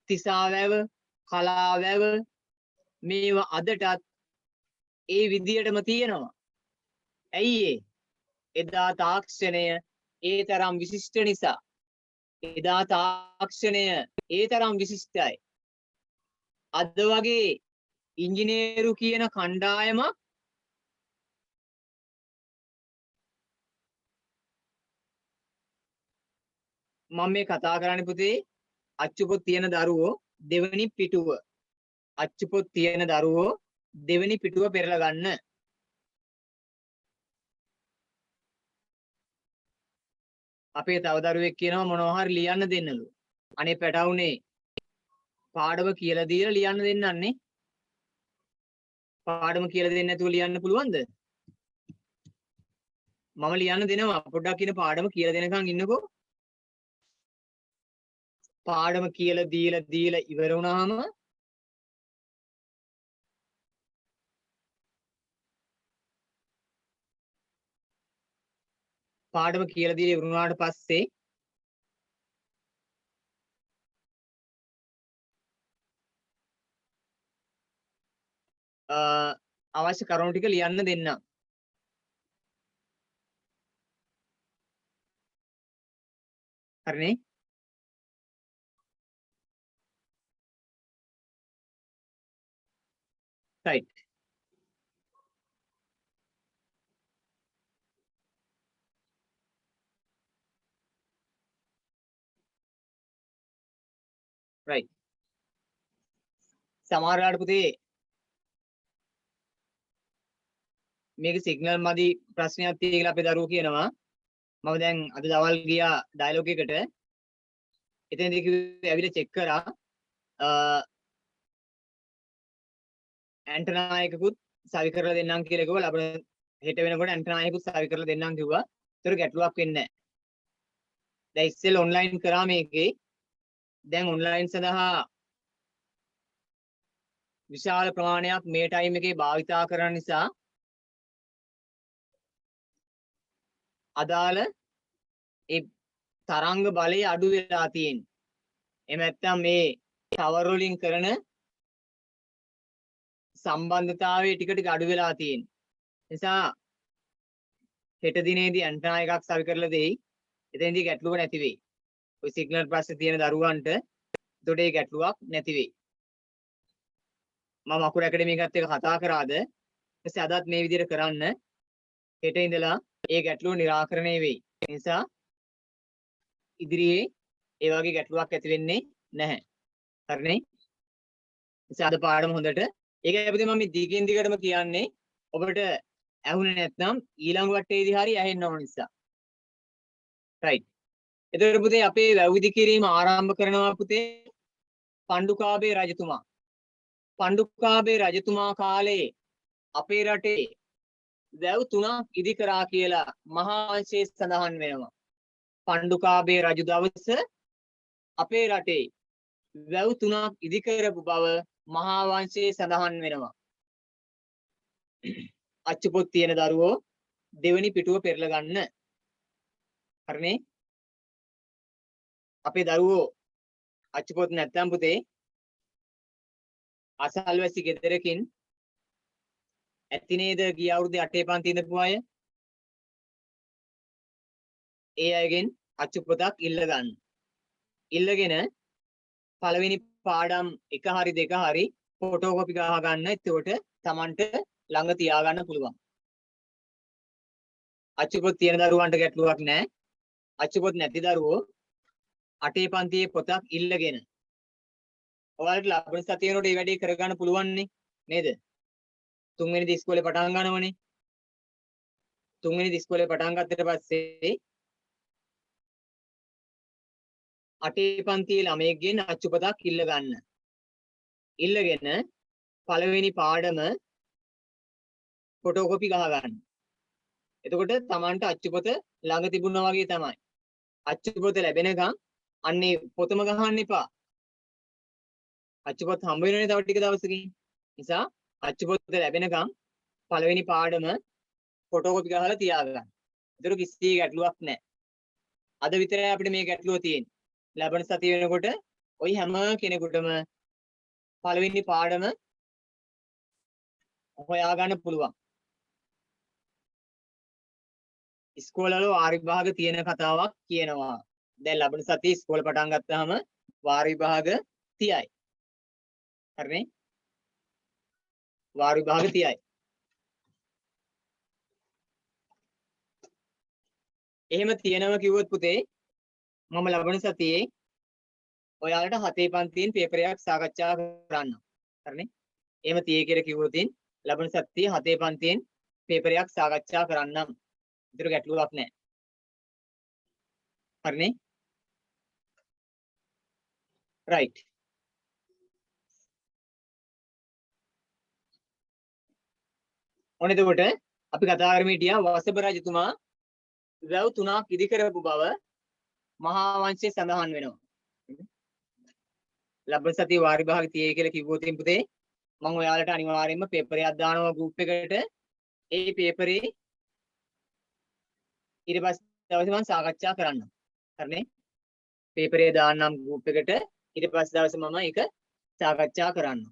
තිසා වැව, කලා වැව මේවා අදටත් ඒ විදියටම තියෙනවා. ඇයි එදා තාක්ෂණය ඒ තරම් විශිෂ්ට නිසා. එදා තාක්ෂණය ඒ තරම් විශිෂ්ටයි. අද වගේ ඉංජිනේරු කියන කණ්ඩායමක් මම මේ කතා කරන්නේ පුතේ අච්චුපොත් තියෙන දරුවෝ දෙවෙනි පිටුව. අච්චුපොත් තියෙන දරුවෝ දෙවෙනි පිටුව පෙරලා ගන්න. අපේ තව දරුවෙක් කියනවා මොනවා හරි ලියන්න දෙන්නලු. අනේ පැටවුනේ පාඩම කියලා දීලා ලියන්න දෙන්නන්නේ. පාඩම කියලා දෙන්නේ නැතුව ලියන්න පුළුවන්ද? මම ලියන්න දෙනවා. පොඩ්ඩක් ඉන්න පාඩම කියලා දෙනකන් ඉන්නකෝ. පාඩම කියලා දීලා ඉවර වුණාම පාඩම කියලා දීලා ඉවර වුණාට පස්සේ අවශ්‍ය කරුණු ටික ලියන්න දෙන්න. හරිනේ? right. right. සමහර වෙලාවට පුතේ මේක සිග්නල් මදි ප්‍රශ්නයක් තියෙයි කියලා අපේ දරුවෝ කියනවා. මම දැන් අද දවල් ගියා ඩයලොග් එකට. එතනදී කිව්වේ ඇවිල්ලා චෙක් කරා ඇන්ටනා එකකුත් සවි කරලා දෙන්නම් කියලා කිව්වා. ලබන හෙට වෙනකොට ඇන්ටනා එකකුත් සවි කරලා දෙන්නම් කිව්වා. ඒතර ගැටලුවක් වෙන්නේ නැහැ. දැන් ඉස්සෙල් ඔන්ලයින් කරා මේකේ. දැන් ඔන්ලයින් සඳහා විශාල ප්‍රමාණයක් මේ ටයිම් එකේ භාවිතා කරන නිසා අදාළ ඒ තරංග බලය අඩු වෙලා තියෙන්නේ. එහෙම නැත්නම් මේ ටවර් වලින් කරන සම්බන්ධතාවයේ ටික ටික අඩු වෙලා තියෙන්නේ. නිසා හෙට දිනේදී ඇන්ටනා එකක් සවි කරලා දෙයි. එතෙන්දී ගැටලුව නැති වෙයි. ඔය සිග්නල් පස්සේ තියෙන දරුවන්ට එතකොට ඒ ගැටලුවක් නැති වෙයි. මම අකුරු ඇකඩමි එකත් එක්ක කතා කරාද? ඊපස්සේ අදත් මේ විදිහට කරන්න. හෙට ඉඳලා ඒ ගැටලුව निराකරණය වෙයි. ඒ නිසා ඉදිරියේ ඒ වගේ ගැටලුවක් ඇති වෙන්නේ නැහැ. හරිනේ? නිසා අද පාඩම හොඳට ඒක අපිට මම දිගින් දිගටම කියන්නේ ඔබට ඇහුනේ නැත්නම් ඊළඟ වටේදී හරි ඇහෙන්න ඕන නිසා. රයිට්. එතකොට පුතේ අපේ වැව්විදි කිරීම ආරම්භ කරනවා පුතේ පණ්ඩුකාභය රජතුමා. පණ්ඩුකාභය රජතුමා කාලේ අපේ රටේ වැව් 3ක් ඉදි කරා කියලා මහා වංශයේ සඳහන් වෙනවා. පණ්ඩුකාභය රජු දවස අපේ රටේ වැව් 3ක් ඉදි කරපු බව මහා වංශයේ සඳහන් වෙනවා. අච්චුපොත් තියෙන දරුවෝ දෙවෙනි පිටුව පෙරලා ගන්න. හරිනේ? අපේ දරුවෝ අච්චුපොත් නැත්තම් පුතේ අසල්වැසි ගෙදරකින් ඇති නේද ගිය අවුරුද්දේ 8 පන්ති ඉඳපු අය? ඒ අයගෙන් අච්චුපොතක් ඉල්ල ගන්න. ඉල්ලගෙන පළවෙනි පාඩම් එක හරි දෙක හරි ෆොටෝකොපි ගහ ගන්න. එතකොට Tamanට ළඟ තියා ගන්න පුළුවන්. අච්චුපොත් තියෙන දරුවන්ට ගැටලුවක් නැහැ. අච්චුපොත් නැති දරුවෝ 8 පන්තියේ පොතක් ඉල්ලගෙන ඔයාලට ලබන සතිය වෙනකොට මේ වැඩේ කරගන්න පුළුවන් නේද? තුන්වෙනි ඉස්කෝලේ පටන් ගන්නවනේ. තුන්වෙනි ඉස්කෝලේ පටන් ගත්තට පස්සේ 8 පන්තියේ ළමයෙක්ගෙන් අච්චුපතක් ඉල්ල ගන්න. ඉල්ලගෙන පළවෙනි පාඩම ෆොටෝකොපි ගහ ගන්න. එතකොට Tamanට අච්චුපොත ළඟ තිබුණා වගේ තමයි. අච්චුපොත ලැබෙනකන් අන්නේ පොතම ගහන්න එපා. අච්චුපොත් හම්බ වෙනනේ තව ටික දවසකින්. නිසා අච්චුපොත් ලැබෙනකම් පළවෙනි පාඩම ෆොටෝකොපි ගහලා තියාගන්න. ඒතර කිසි ගැටලුවක් නැහැ. අද විතරයි අපිට මේ ගැටලුව තියෙන්නේ. ලැබෙන සතිය වෙනකොට ওই හැම කෙනෙකුටම පළවෙනි පාඩම හොයාගන්න පුළුවන්. ඉස්කෝලවල වාර විභාග තියෙන කතාවක් කියනවා. දැන් ලැබෙන සතිය ඉස්කෝල පටන් ගත්තාම වාර විභාග 30යි. හරිනේ? වාර විභාග 30යි. එහෙම තියෙනවා කිව්වොත් පුතේ මම ලබන සතියේ ඔයාලට 7 පන්තියෙන් පේපරයක් සාකච්ඡා කරන්න. හරිනේ? එහෙම තියේ කියලා කිව්වොත් ලබන සතියේ 7 පන්තියෙන් පේපරයක් සාකච්ඡා කරන්නම්. ඒතර ගැටලුවක් නැහැ. හරිනේ? රයිට්. ඔන්න එතකොට අපි කතා කරමින් හිටියා වසභ රජතුමා වැව් 3ක් ඉදි කරපු බව මහා වංශයේ සඳහන් වෙනවා. ලබන සතියේ වාර විභාග 30 කියලා කිව්වොත් පුතේ මම ඔයාලට අනිවාර්යයෙන්ම පේපරයක් දානවා ගෲප් එකට. ඒ පේපරේ ඊට පස්සේ දවසේ මම සාකච්ඡා කරන්නම්. හරිනේ? පේපරේ දාන්නම් ගෲප් එකට. ඊට පස්සේ දවසේ මම ඒක සාකච්ඡා කරන්නම්.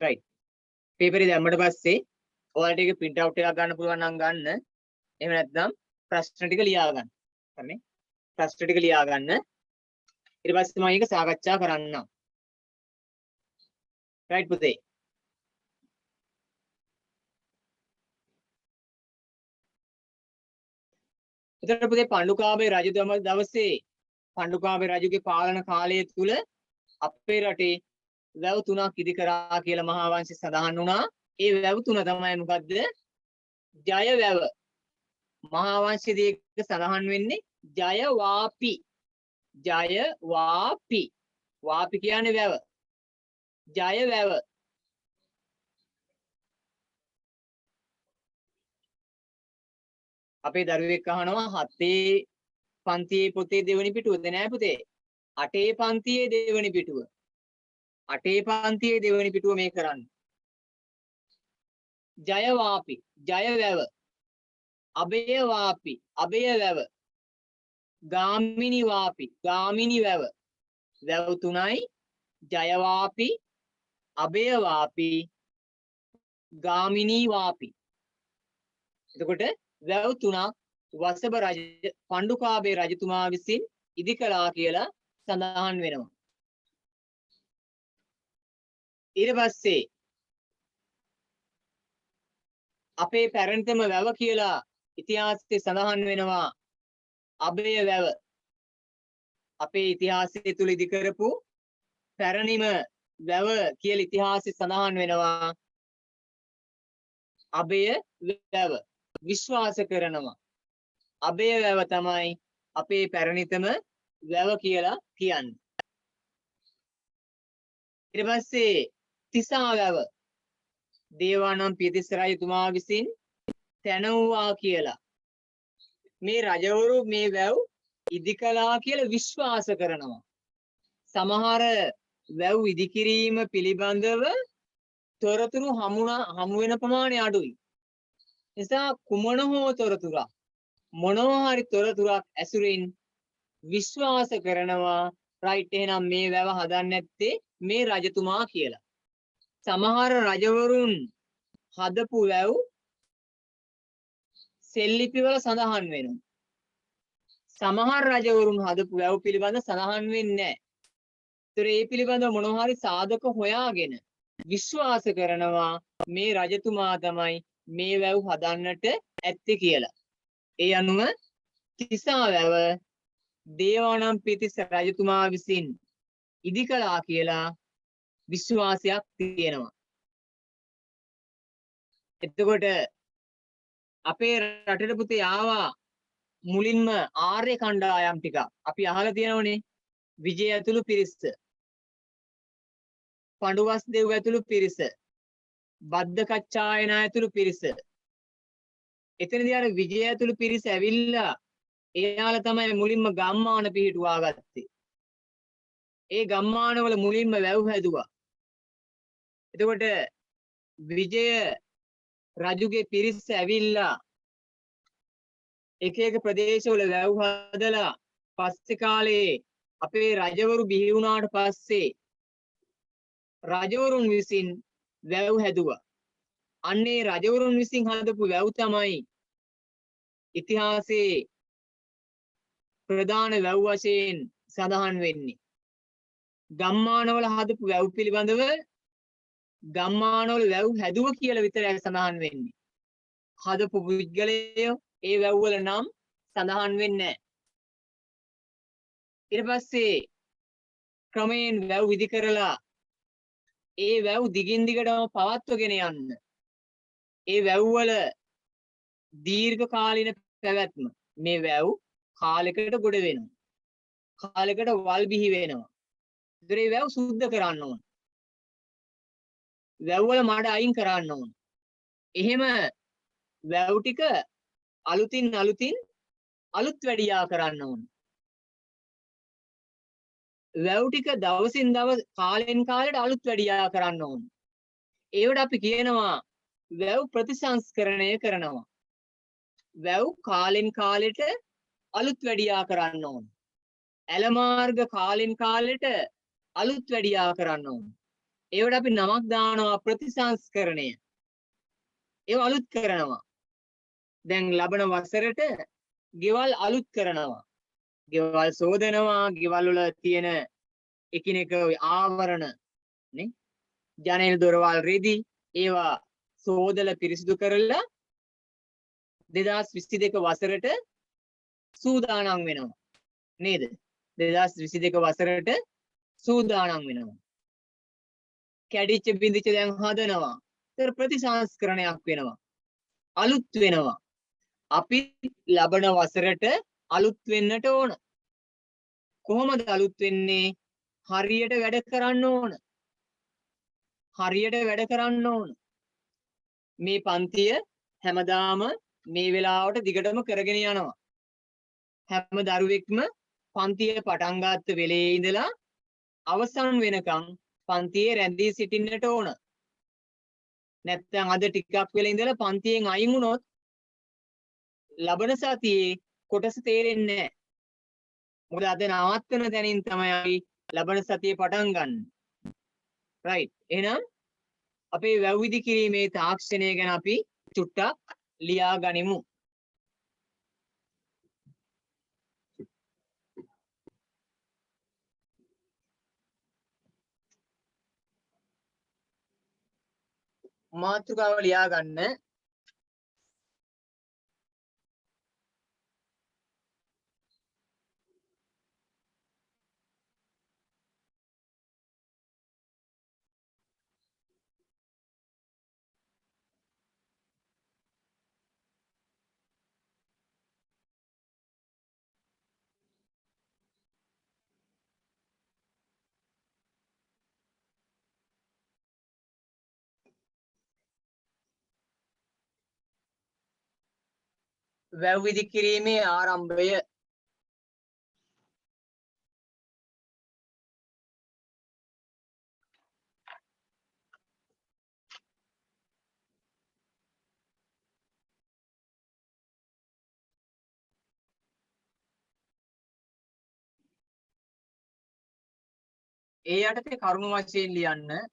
රයිට්. පේපරේ දැම්මට පස්සේ ඔයාලට ඒක print out එකක් ගන්න පුළුවන් නම් ගන්න. එහෙම නැත්නම් ප්‍රශ්න ටික ලියා ගන්න. හරිනේ? ප්‍රශ්න ටික ලියා ගන්න. ඊට පස්සේ මම ඒක සාකච්ඡා කරන්නම්. රයිට් පුතේ. එතකොට පුතේ පණ්ඩුකාභය රජු දවසේ පණ්ඩුකාභය රජුගේ පාලන කාලය තුල අපේ රටේ වැව් 3ක් ඉදි කරා කියලා මහා වංශයේ සඳහන් වුණා. ඒ වැව් 3 තමයි මොකද්ද? ජය වැව. මහා වංශයේදී ඒක සඳහන් වෙන්නේ ජය වාපි. ජය වාපි. වාපි කියන්නේ වැව. ජය වැව. අපේ දරුවෙක් අහනවා 7 පන්තියේ පොතේ දෙවෙනි පිටුවද නෑ පුතේ. 8 පන්තියේ දෙවෙනි පිටුව. 8 පන්තියේ දෙවෙනි පිටුව මේ කරන්නේ. ජය වාපි. ජය වැව. අබේවාපි අබේ වැව ගාමිනී වාපි ගාමිනී වැව වැව තුනයි ජයවාපි අබේවාපි ගාමිනී වාපි එතකොට වැව තුනක් වසභ රජ පණ්ඩුකාභය රජතුමා විසින් ඉදි කළා කියලා සඳහන් වෙනවා. ඊට පස්සේ අපේ පැරණිතම වැව කියලා ඉතිහාසයේ සඳහන් වෙනවා අබේ වැව. අපේ ඉතිහාසය තුල ඉදි කරපු පැරණිම වැව කියලා ඉතිහාසයේ සඳහන් වෙනවා අබේ වැව. විශ්වාස කරනවා අබේ වැව තමයි අපේ පැරණිතම වැව කියලා කියන්නේ. ඊට පස්සේ තිසා වැව දේවානම් පියතිස්ස රජතුමා විසින් තැනුවා කියලා මේ රජවරු මේ වැව් ඉදිකලා කියලා විශ්වාස කරනවා. සමහර වැව් ඉදිකිරීම පිළිබඳව තොරතුරු හමු වෙන ප්‍රමාණය අඩුයි. නිසා කුමන හෝ තොරතුරක් මොනවා හරි තොරතුරක් ඇසුරින් විශ්වාස කරනවා රයිට් එහෙනම් මේ වැව හදන්න නැත්තේ මේ රජතුමා කියලා. සමහර රජවරුන් හදපු වැව් සෙල්ලිපිවල සඳහන් වෙනවා. සමහර රජවරුන් හදපු වැව් පිළිබඳ සඳහන් වෙන්නේ නැහැ. ඒතර ඒ පිළිබඳව මොනවා හරි සාධක හොයාගෙන විශ්වාස කරනවා මේ රජතුමා තමයි මේ වැව් හදන්නට ඇත්තේ කියලා. ඒ අනුව තිසා වැව දේවානම් පියතිස්ස රජතුමා විසින් ඉදි කළා කියලා විශ්වාසයක් තියෙනවා. එතකොට අපේ රටට පුතේ ආවා මුලින්ම ආර්ය කණ්ඩායම් ටික අපි අහලා තියෙනවනේ. විජය ඇතුළු පිරිස, පඬුවස් දෙව් ඇතුළු පිරිස, බද්දකච්චායන ඇතුළු පිරිස. එතනදී අර විජය ඇතුළු පිරිස ඇවිල්ලා එයාලා තමයි මුලින්ම ගම්මාන පිහිටුවා ගත්තේ. ඒ ගම්මානවල මුලින්ම වැව් හැදුවා. එතකොට විජය රජුගේ පිරිස ඇවිල්ලා එක එක ප්‍රදේශවල වැව් හදලා පස්සේ කාලේ අපේ රජවරු බිහි වුණාට පස්සේ රජවරුන් විසින් වැව් හැදුවා. අන්නේ රජවරුන් විසින් හදපු වැව් තමයි ඉතිහාසයේ ප්‍රධාන වැව් වශයෙන් සඳහන් වෙන්නේ. ගම්මානවල හදපු වැව් පිළිබඳව ගම්මානවල වැව් හැදුව කියලා විතරයි සඳහන් වෙන්නේ. හදපු පුද්ගලයෝ ඒ වැව් වල නම් සඳහන් වෙන්නේ නැහැ. ඊට පස්සේ ක්‍රමයෙන් වැව් විදි කරලා ඒ වැව් දිගින් දිගටම පවත්වගෙන යන්න. ඒ වැව් වල දීර්ඝ කාලින පැවැත්ම මේ වැව් කාලයකට ගොඩ වෙනවා. කාලයකට වල් බිහි වෙනවා. ඒතර ඒ වැව් සුද්ධ කරන්න ඕන. වැව් වල මඩ අයින් කරන්න ඕන. එහෙම වැව් ටික අලුතින් අලුත් වැඩියා කරන්න ඕන. වැව් ටික දවසින් දවස කාලෙන් කාලයට අලුත් වැඩියා කරන්න ඕන. ඒවට අපි කියනවා වැව් ප්‍රතිසංස්කරණය කරනවා. වැව් කාලෙන් කාලෙට අලුත් වැඩියා කරන්න ඕන. ඇල මාර්ග කාලෙන් කාලෙට අලුත් වැඩියා කරන්න ඕන. ඒවට අපි නමක් දානවා ප්‍රතිසංස්කරණය. ඒව අලුත් කරනවා. දැන් ලබන වසරට ගෙවල් අලුත් කරනවා. ගෙවල් සෝදනවා, ගෙවල් වල තියෙන එකිනෙක ආවරණ නේ ජනෙල් දොරවල් රෙදි ඒවා සෝදලා පිරිසිදු කරලා 2022 වසරට සූදානම් වෙනවා නේද? 2022 වසරට සූදානම් වෙනවා. කැඩිච්ච බිඳිච්ච දැන් හදනවා. ඒතර ප්‍රතිසංස්කරණයක් වෙනවා. අලුත් වෙනවා. අපි ලබන වසරට අලුත් වෙන්නට ඕන. කොහොමද අලුත් වෙන්නේ? හරියට වැඩ කරන්න ඕන. හරියට වැඩ කරන්න ඕන. මේ පන්තිය හැමදාම මේ වෙලාවට දිගටම කරගෙන යනවා. හැම දරුවෙක්ම පන්තිය පටන් ගත්ත වෙලේ ඉඳලා අවසන් වෙනකම් පන්තියේ රැඳී සිටින්නට ඕන. නැත්නම් අද ටිකක් වෙලා ඉඳලා පන්තියෙන් අයින් වුණොත් ලබන සතියේ කොටස තේරෙන්නේ නැහැ. මොකද අද නවත්තන තැනින් තමයි අපි ලබන සතියේ පටන් ගන්න. right. එහෙනම් අපේ වැව්විදි කිරීමේ තාක්ෂණය ගැන අපි චුට්ටක් ලියා ගනිමු. මාතෘකාව ලියා ගන්න. වැව්විදි කිරීමේ ආරම්භය. ඒ යටතේ කරුණු වශයෙන් ලියන්න.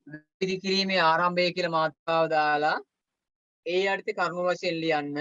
වැව්විදි කිරීමේ ආරම්භය කියලා මාතෘකාව දාලා ඒ යටතේ කරුණු වශයෙන් ලියන්න.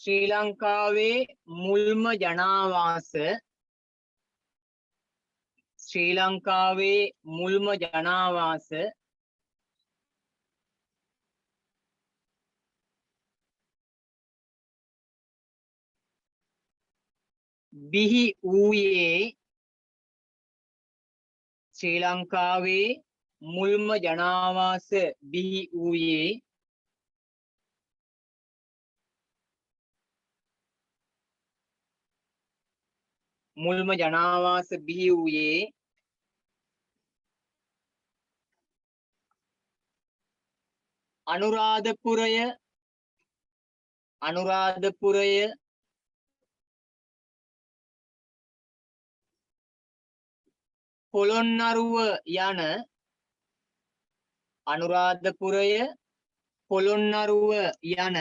ශ්‍රී ලංකාවේ මුල්ම ජනාවාස ශ්‍රී ලංකාවේ මුල්ම ජනාවාස බිහි වූයේ ශ්‍රී ලංකාවේ මුල්ම ජනාවාස බිහි වූයේ මුල්ම ජනාවාස බිහි වූයේ අනුරාධපුරය පොළොන්නරුව යන අනුරාධපුරය පොළොන්නරුව යන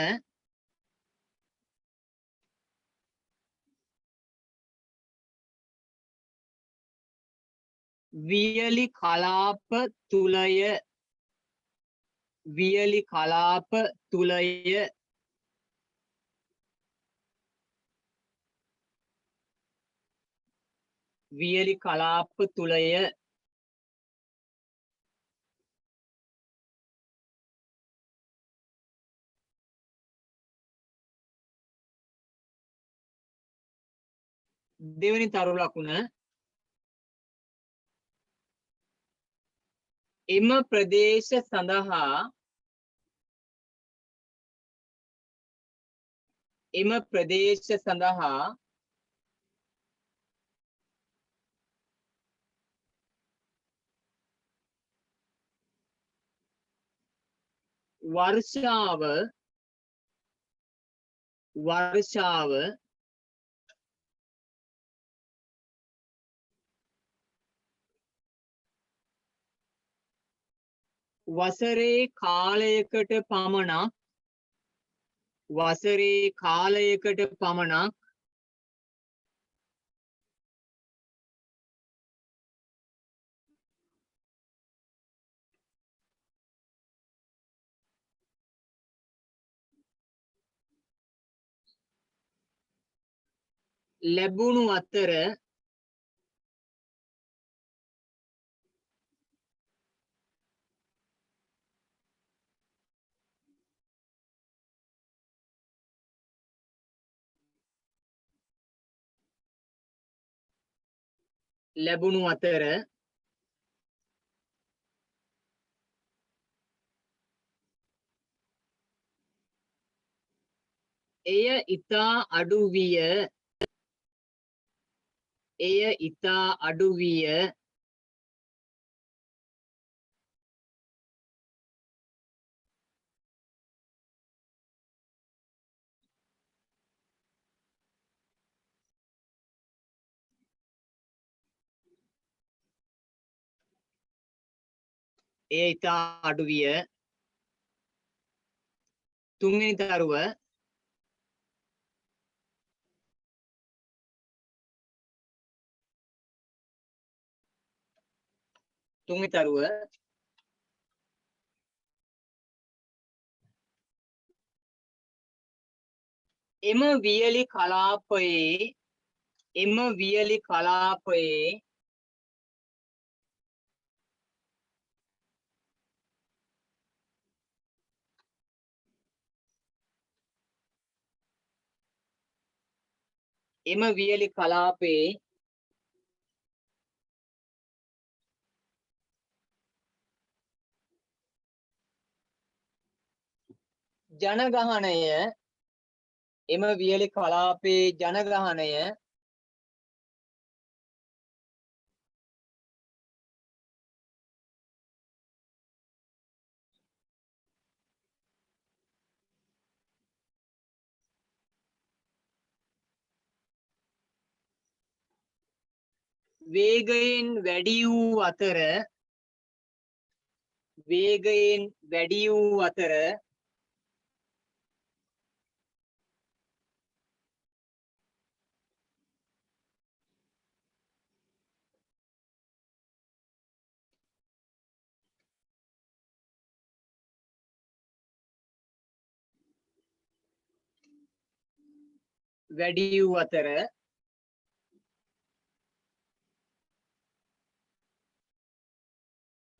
වියලි කලාප තුලය වියලි කලාප තුලය වියලි කලාප තුලය දෙවෙනි තරු ලකුණ එම ප්‍රදේශ සඳහා වර්ෂාව වසරේ කාලයකට පමණක් ලැබුණු අතර එය ඉතා අඩු විය තුන්වෙනි තරුව එම වියලි කලාපයේ ජනගහනය වේගයෙන් වැඩි වූ අතර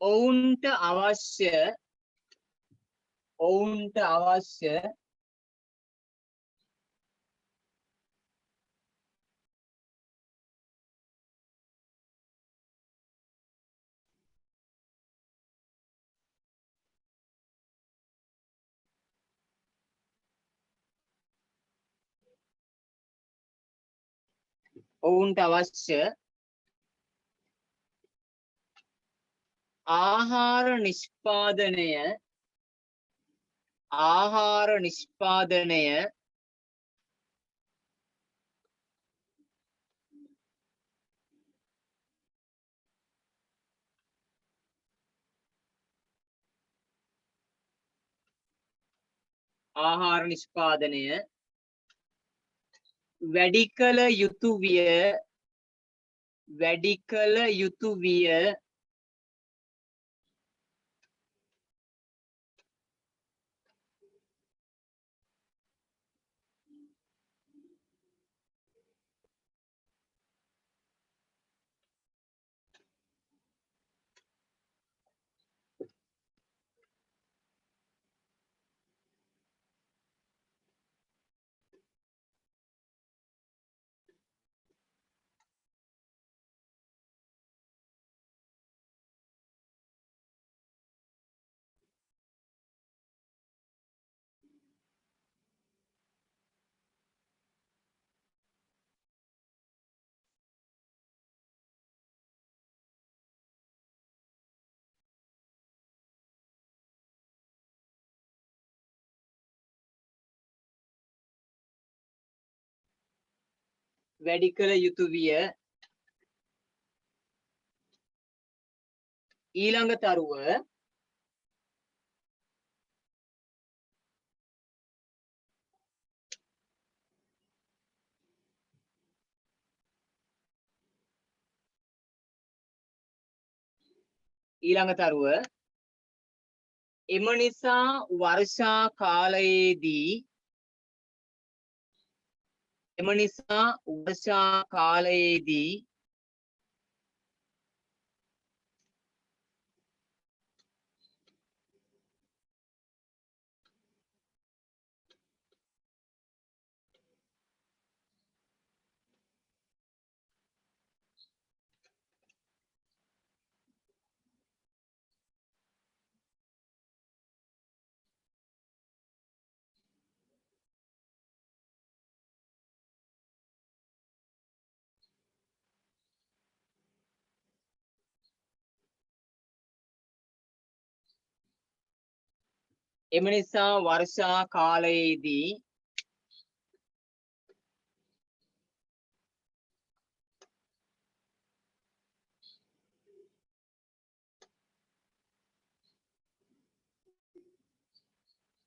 ඔවුන්ට අවශ්‍ය ඔවුන්ට අවශ්‍ය ආහාර නිෂ්පාදනය වැඩි කළ යුතු විය ඊළඟ තරුව එම නිසා වර්ෂා කාලයේදී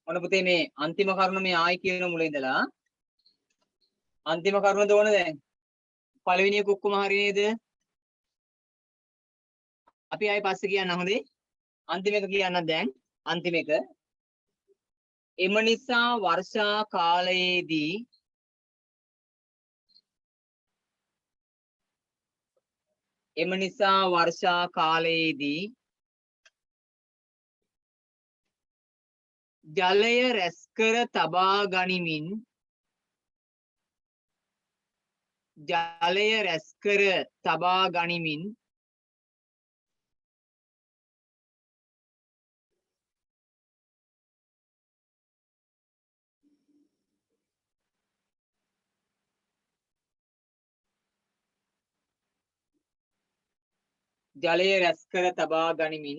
මොන පුතේ මේ අන්තිම කරුණ මේ ආයි කියන මුල ඉඳලා අන්තිම කරුණ දෝන දැන් පළවෙනි එක ඔක්කොම හරි නේද? අපි ආයි පස්සේ කියන්න හොඳේ. අන්තිම එක කියන්න දැන් අන්තිම එක. එම නිසා වර්ෂා කාලයේදී ජලය රැස්කර තබා ගනිමින්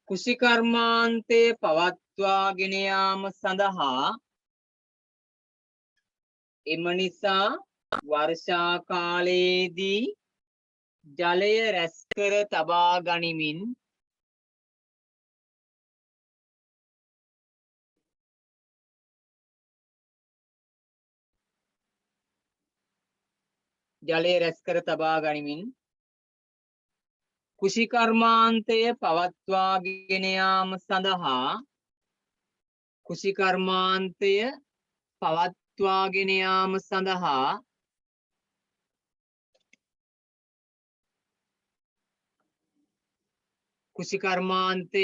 කෘෂිකර්මාන්තය පවත්වාගෙන යාම සඳහා එම නිසා වර්ෂා කාලයේදී ජලය රැස්කර තබා ගනිමින් කෘෂිකර්මාන්තය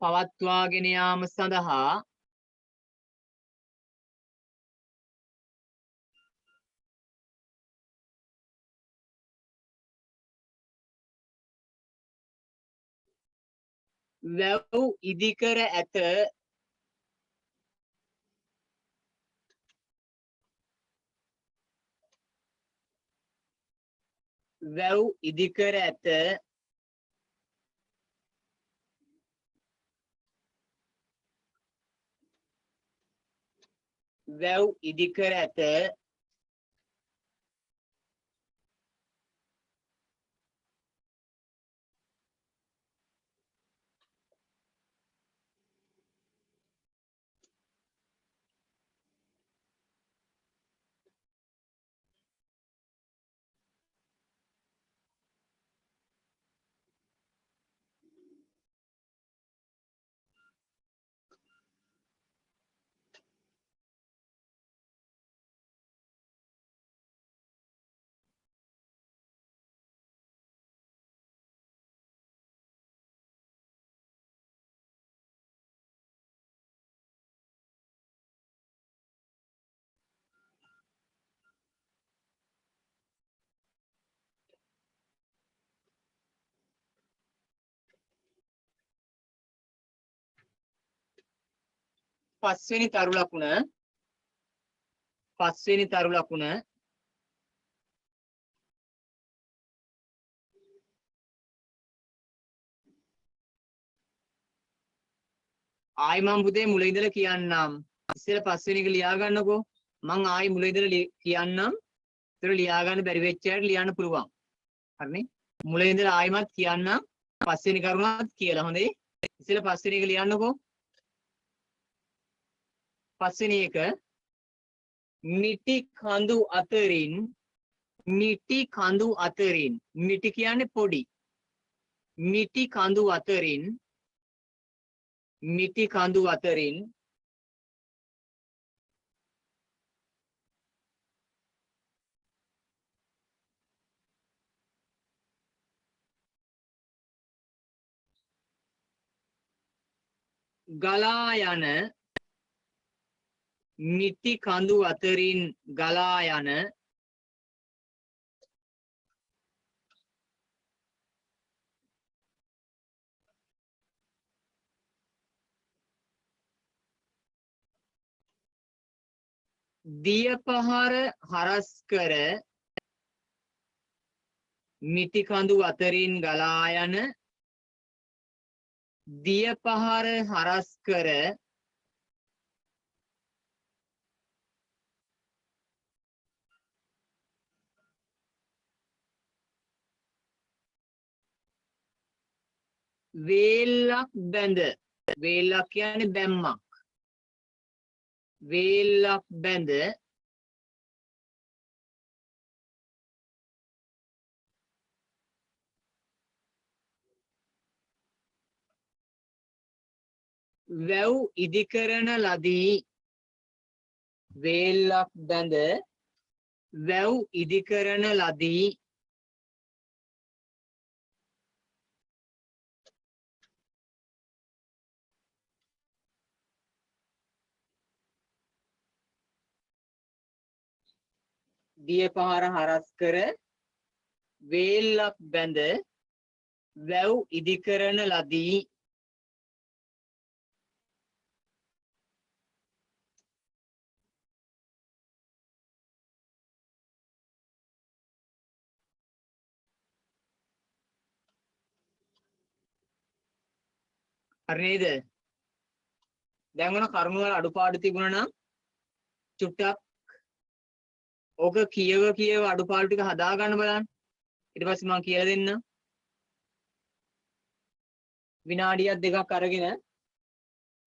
පවත්වාගෙන යාම සඳහා වැව් ඉදිකර ඇත වැව් ඉදිකර ඇත වැව් ඉදිකර ඇත පස්වෙනි තරු ලකුණ ආයි මම පුතේ මුල ඉඳලා කියන්නම් ඉස්සෙල්ලා පස්වෙනි එක ලියා ගන්නකෝ මං ආයි මුල ඉඳලා කියන්නම් ඒතර ලියා ගන්න බැරි වෙච්ච අයට ලියන්න පුළුවන් හරිනේ මුල ඉඳලා ආයිමත් කියන්නම් පස්වෙනි කරුණත් කියලා හොඳේ ඉස්සෙල්ලා පස්වෙනි එක ලියන්නකෝ පස්වෙනි එක නිටි කඳු අතරින් නිටි කියන්නේ පොඩි නිටි කඳු අතරින් ගලා යන නිටි කඳු අතරින් ගලා යන දිය පහර හරස් කර නිටි කඳු අතරින් ගලා යන දිය පහර හරස් කර වේල්ලක් බැඳ වේල්ලක් කියන්නේ බැම්මක් වේල්ලක් බැඳ වැව් ඉදිකරන ලදී වේල්ලක් බැඳ වැව් ඉදිකරන ලදී දිය පහර හරස් කර වේල්ලක් බැඳ වැව් ඉදිකරන ලදී හරි නේද දැන් මොන කරුණු වල අඩුපාඩු තිබුණා නම් චුට්ටක් ඕක කියව අඩුපාඩු ටික හදා ගන්න බලන්න ඊට පස්සේ මම කියලා දෙන්නම් විනාඩියක් දෙකක් අරගෙන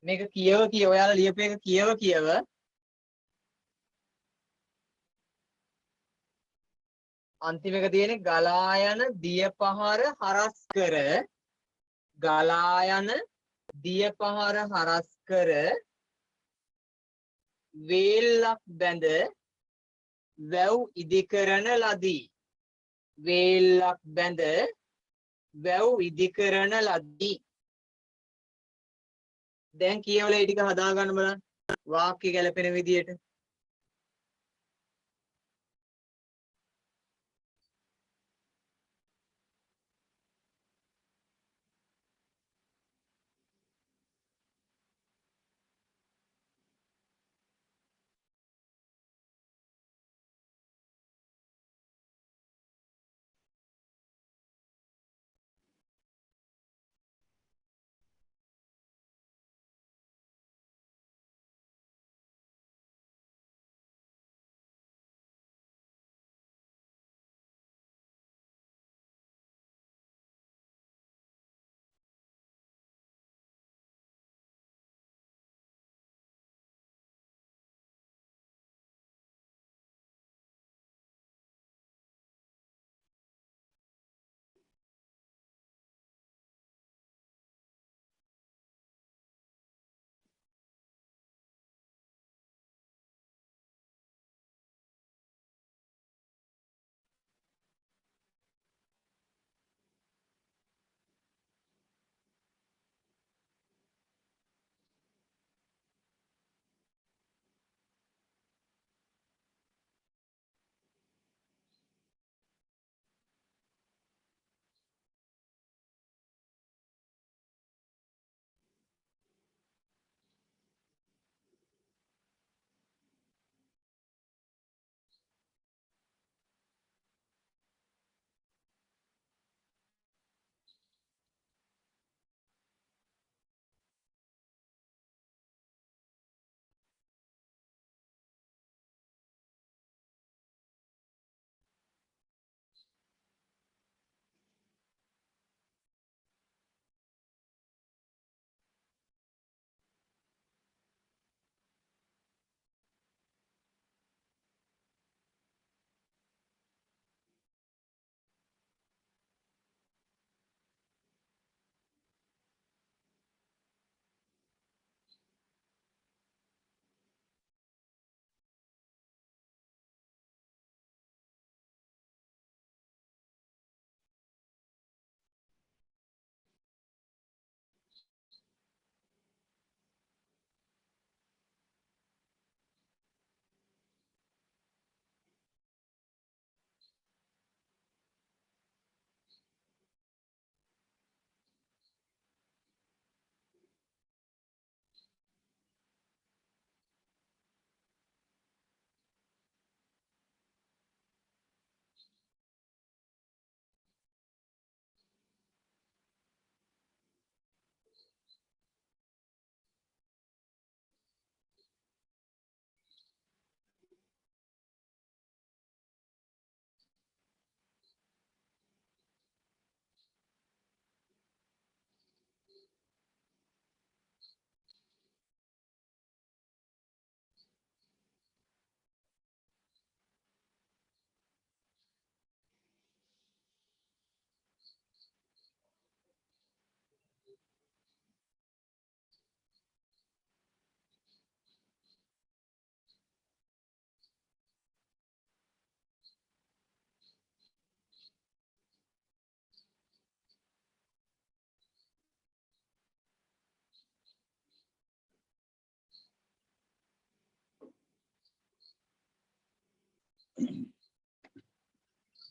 මේක කියව ඔයාලා ලියපු එක කියව අන්තිම එක තියෙන්නේ ගලා යන දිය පහර හරස් කර ගලා යන දිය පහර හරස් කර වේල්ලක් බැඳ වැව් ඉදිකරන ලදී වේල්ලක් බැඳ වැව් ඉදිකරන ලදී දැන් කියවලා ඒ ටික හදා ගන්න බලන්න වාක්‍ය ගැලපෙන විදියට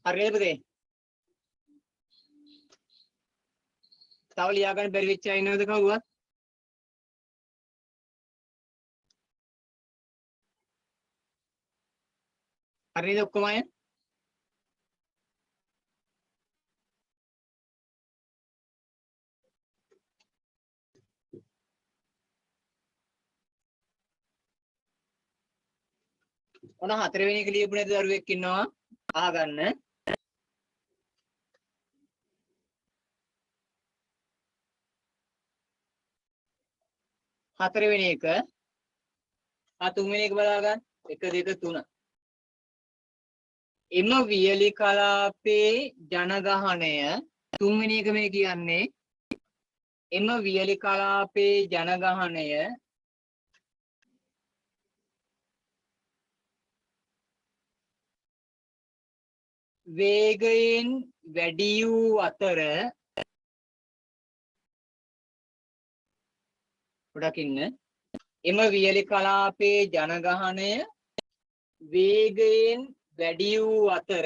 හරියද පුතේ? තව ලියා ගන්න බැරි වෙච්ච අය ඉන්නවද කවුරුවත්? හරියද ඔක්කොම අය? ඔන්න හතරවෙනි එක ලියපු නැති දරුවෙක් ඉන්නවා අහගන්න. හතරවෙනි එක. තුන්වෙනි එක බලා ගන්න. 1 2 3. එම වියලි කලාපේ ජනගහනය තුන්වෙනි එක මේ කියන්නේ එම වියලි කලාපේ ජනගහනය වේගයෙන් වැඩි වූ අතර ගොඩක් ඉන්න එම වියලි කලාපේ ජනගහනය වේගයෙන් වැඩි වූ අතර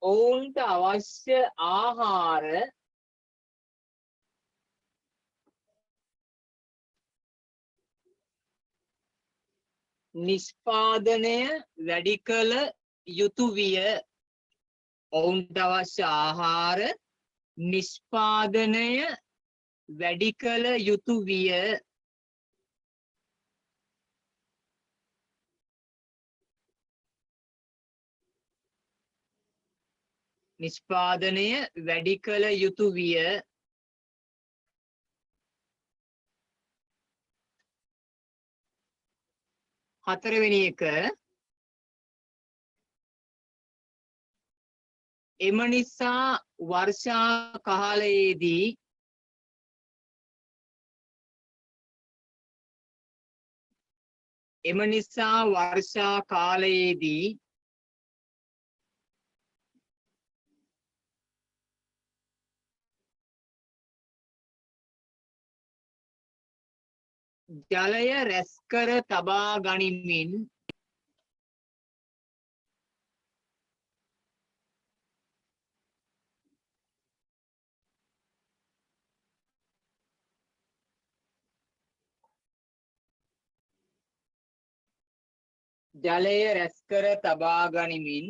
ඔවුන්ට අවශ්‍ය ආහාර නිෂ්පාදනය වැඩි කළ යුතු විය. ඔවුන්ට අවශ්‍ය ආහාර නිෂ්පාදනය වැඩි කළ යුතු විය. නිෂ්පාදනය වැඩි කළ යුතු විය. හතරවෙනි එක. එම නිසා වර්ෂා කාලයේදී එම නිසා වර්ෂා කාලයේදී ජලය රැස් කර තබා ගනිමින් ජලය රැස් කර තබා ගනිමින්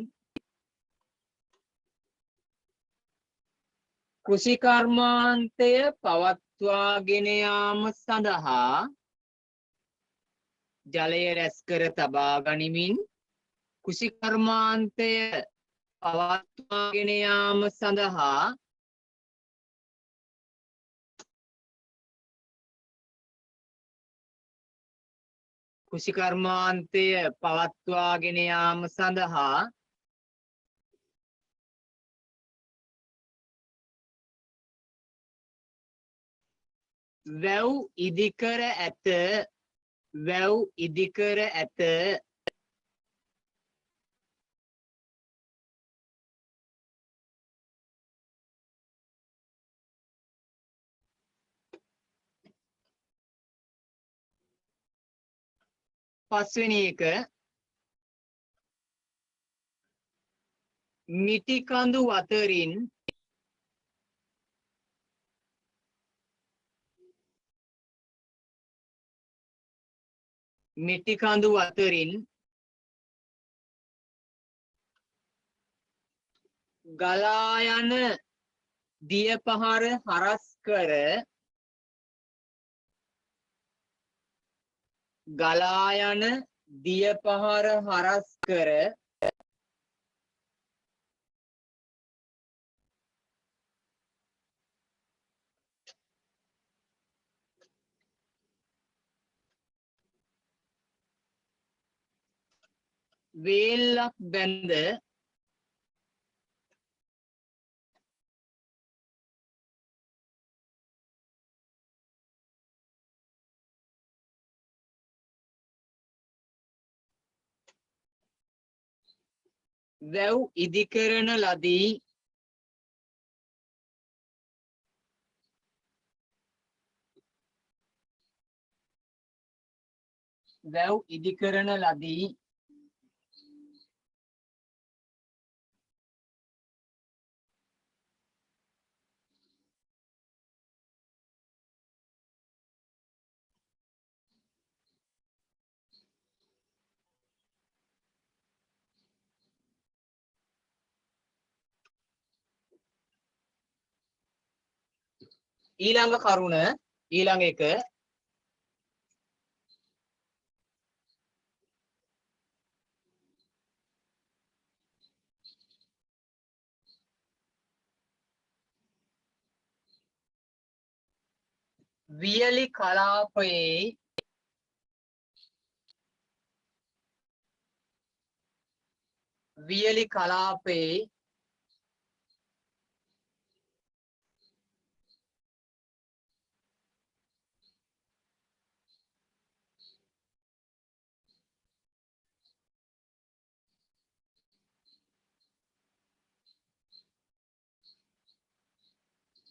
කෘෂිකර්මාන්තය පවත්වාගෙන යාම සඳහා ජලය රැස් කර තබා ගනිමින් කෘෂිකර්මාන්තය පවත්වාගෙන යාම සඳහා කෘෂිකර්මාන්තය පවත්වාගෙන යාම සඳහා වැව් ඉදිකර ඇත. වැව් ඉදිකර ඇත. පස්වෙනි එක මිටි කඳු අතරින් මිටි කඳු අතරින් ගලා යන දිය පහර හරස් කර ගලා යන දිය පහර හරස් කර වේල්ලක් බැඳ වැව් ඉදිකරන ලදී. වැව් ඉදිකරන ලදී. ඊළඟ කරුණ ඊළඟ එක වියලි කලාපයේ වියලි කලාපයේ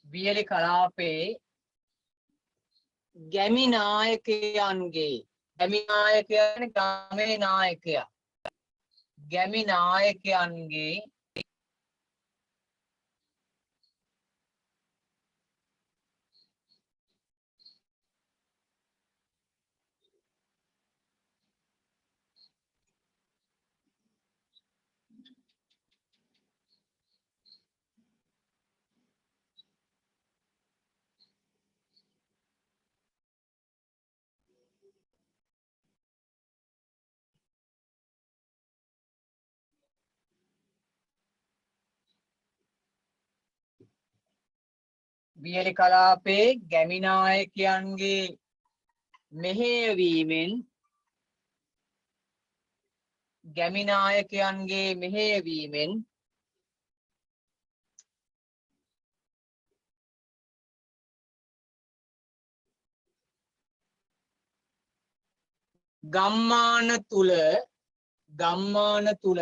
වියලි කලාපයේ ගැමි නායකයන්ගේ ගැමි නායකයන් ගමේ නායකයා ගැමි නායකයන්ගේ වියලි කලාපයේ ගැමි නායකයන්ගේ මෙහෙයවීමෙන් ගැමි නායකයන්ගේ මෙහෙයවීමෙන් ගම්මාන තුල ගම්මාන තුල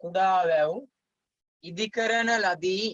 කුඩා වැව් ඉදිකරන ලදී.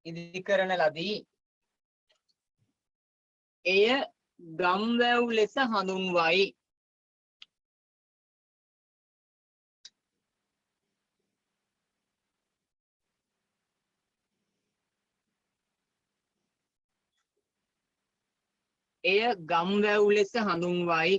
ඉදිකරන ලදී. එය ගම්වැව් ලෙස හඳුන්වයි. එය ගම්වැව් ලෙස හඳුන්වයි.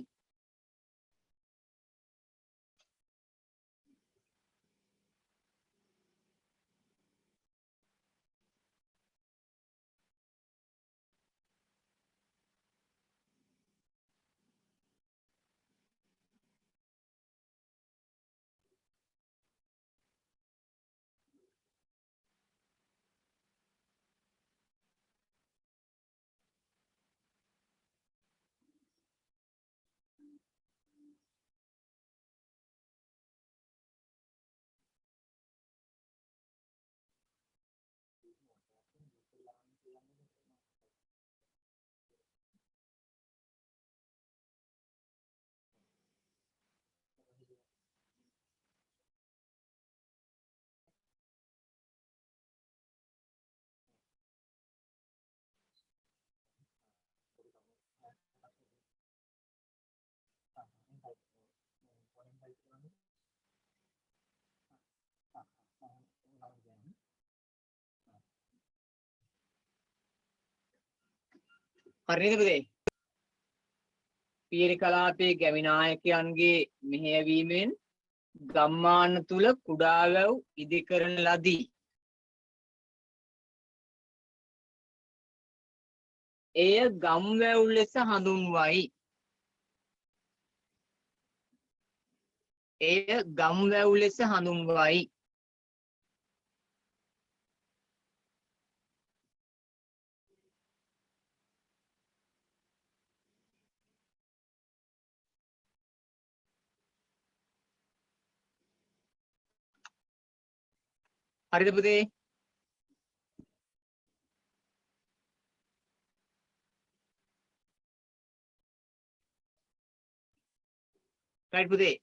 හරිද පුතේ? පියලි කලාපයේ ගැමි නායකයන්ගේ මෙහෙයවීමෙන් ගම්මාන තුල කුඩා වැව් ඉදි කරන ලදී. එය ගම් වැව් ලෙස හඳුන්වයි. එය ගම් වැව් ලෙස හඳුන්වයි. හරිද පුතේ? රයිට් පුතේ.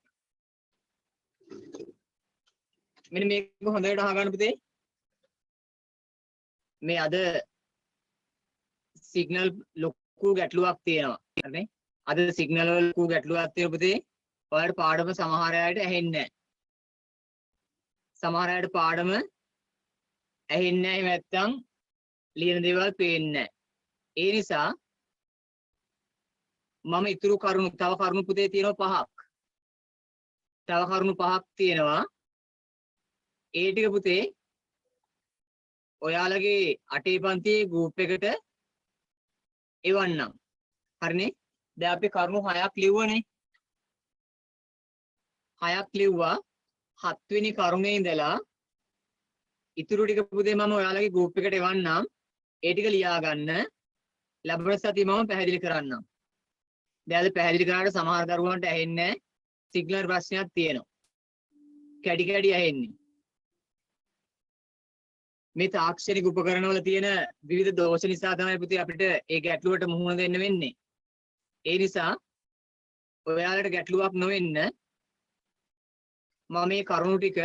මෙන්න මේක හොඳට අහගන්න පුතේ. මේ අද සිග්නල් ලොකු ගැටලුවක් තියෙනවා. හරිනේ? අද සිග්නල් වල ලොකු ගැටලුවක් තියෙනවා පුතේ. ඔයාලට පාඩම සමහර අයට ඇහෙන්නේ නැහැ. සමහර අයට පාඩම ඇහෙන්නේ නැහැ. නැත්තම් ලියන දේවල් පේන්නේ නැහැ. ඒ නිසා මම ඉතුරු කරුණු තව කරුණු පුතේ තියෙනවා 5ක්. තව කරුණු 5ක් තියෙනවා. ඒ ටික පුතේ ඔයාලගේ 8 පන්තියේ ගෲප් එකට එවන්නම්. හරිනේ? දැන් අපි කරුණු 6ක් ලිව්වනේ. 6ක් ලිව්වා. 7 වෙනි කරුණේ ඉඳලා ඉතුරු ටික පුතේ මම ඔයාලගේ ගෲප් එකට එවන්නම්. ඒ ටික ලියා ගන්න. ලැබෙන සතිය මම පැහැදිලි කරන්නම්. දැන් අද පැහැදිලි කරාට සමහර දරුවන්ට ඇහෙන්නේ නැහැ. සිග්නල් ප්‍රශ්නයක් තියෙනවා. කැඩි කැඩි ඇහෙන්නේ. මේ තාක්ෂණික උපකරණවල තියෙන විවිධ දෝෂ නිසා තමයි පුතේ අපිට ඒ ගැටලුවට මුහුණ දෙන්න වෙන්නේ. ඒ නිසා ඔයාලට ගැටලුවක් නොවෙන්න මම මේ කරුණු ටික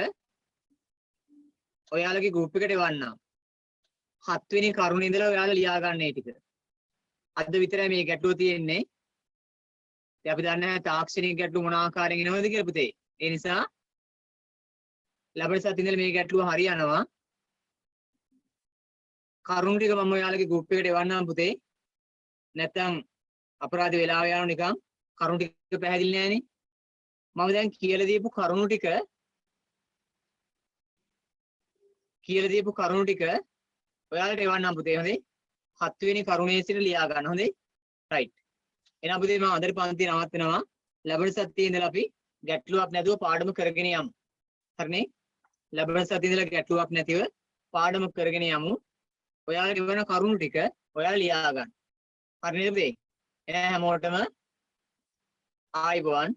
ඔයාලගේ ගෲප් එකට එවන්නම්. 7 වෙනි කරුණේ ඉඳලා ඔයාලා ලියා ගන්න මේ ටික. අද විතරයි මේ ගැටලුව තියෙන්නේ. ඉතින් අපි දන්නේ නැහැ තාක්ෂණික ගැටලු මොන ආකාරයෙන් එනවද කියලා පුතේ. ඒ නිසා ලැබෙන සතියේ ඉඳලා මේ ගැටලුව හරියනවා. කරුණු ටික මම ඔයාලගේ ගෲප් එකට එවන්නම් පුතේ. නැත්තම් අපරාධ වෙලාව යනවා නිකන් කරුණු ටික පැහැදිලි නැහැනේ. මම දැන් කියලා දීපු කරුණු ටික ඔයාලට එවන්නම් පුතේ. හොඳේ? 7 වෙනි කරුණේ සිට ලියා ගන්න. හොඳේ? රයිට්. එහෙනම් පුතේ මම අදට පන්ති නවත්වනවා. ලැබෙන සතියේ ඉඳලා අපි ගැටලුවක් නැතුව පාඩම කරගෙන යමු. හරිනේ? ලැබෙන සතියේ ඉඳලා ගැටලුවක් නැතිව පාඩම කරගෙන යමු. ඔයාලට ඉවන කරුණු ටික ඔයාලා ලියා ගන්න. හරිනේ පුතේ? එහෙනම් හැමෝටම ආයිබෝවන්.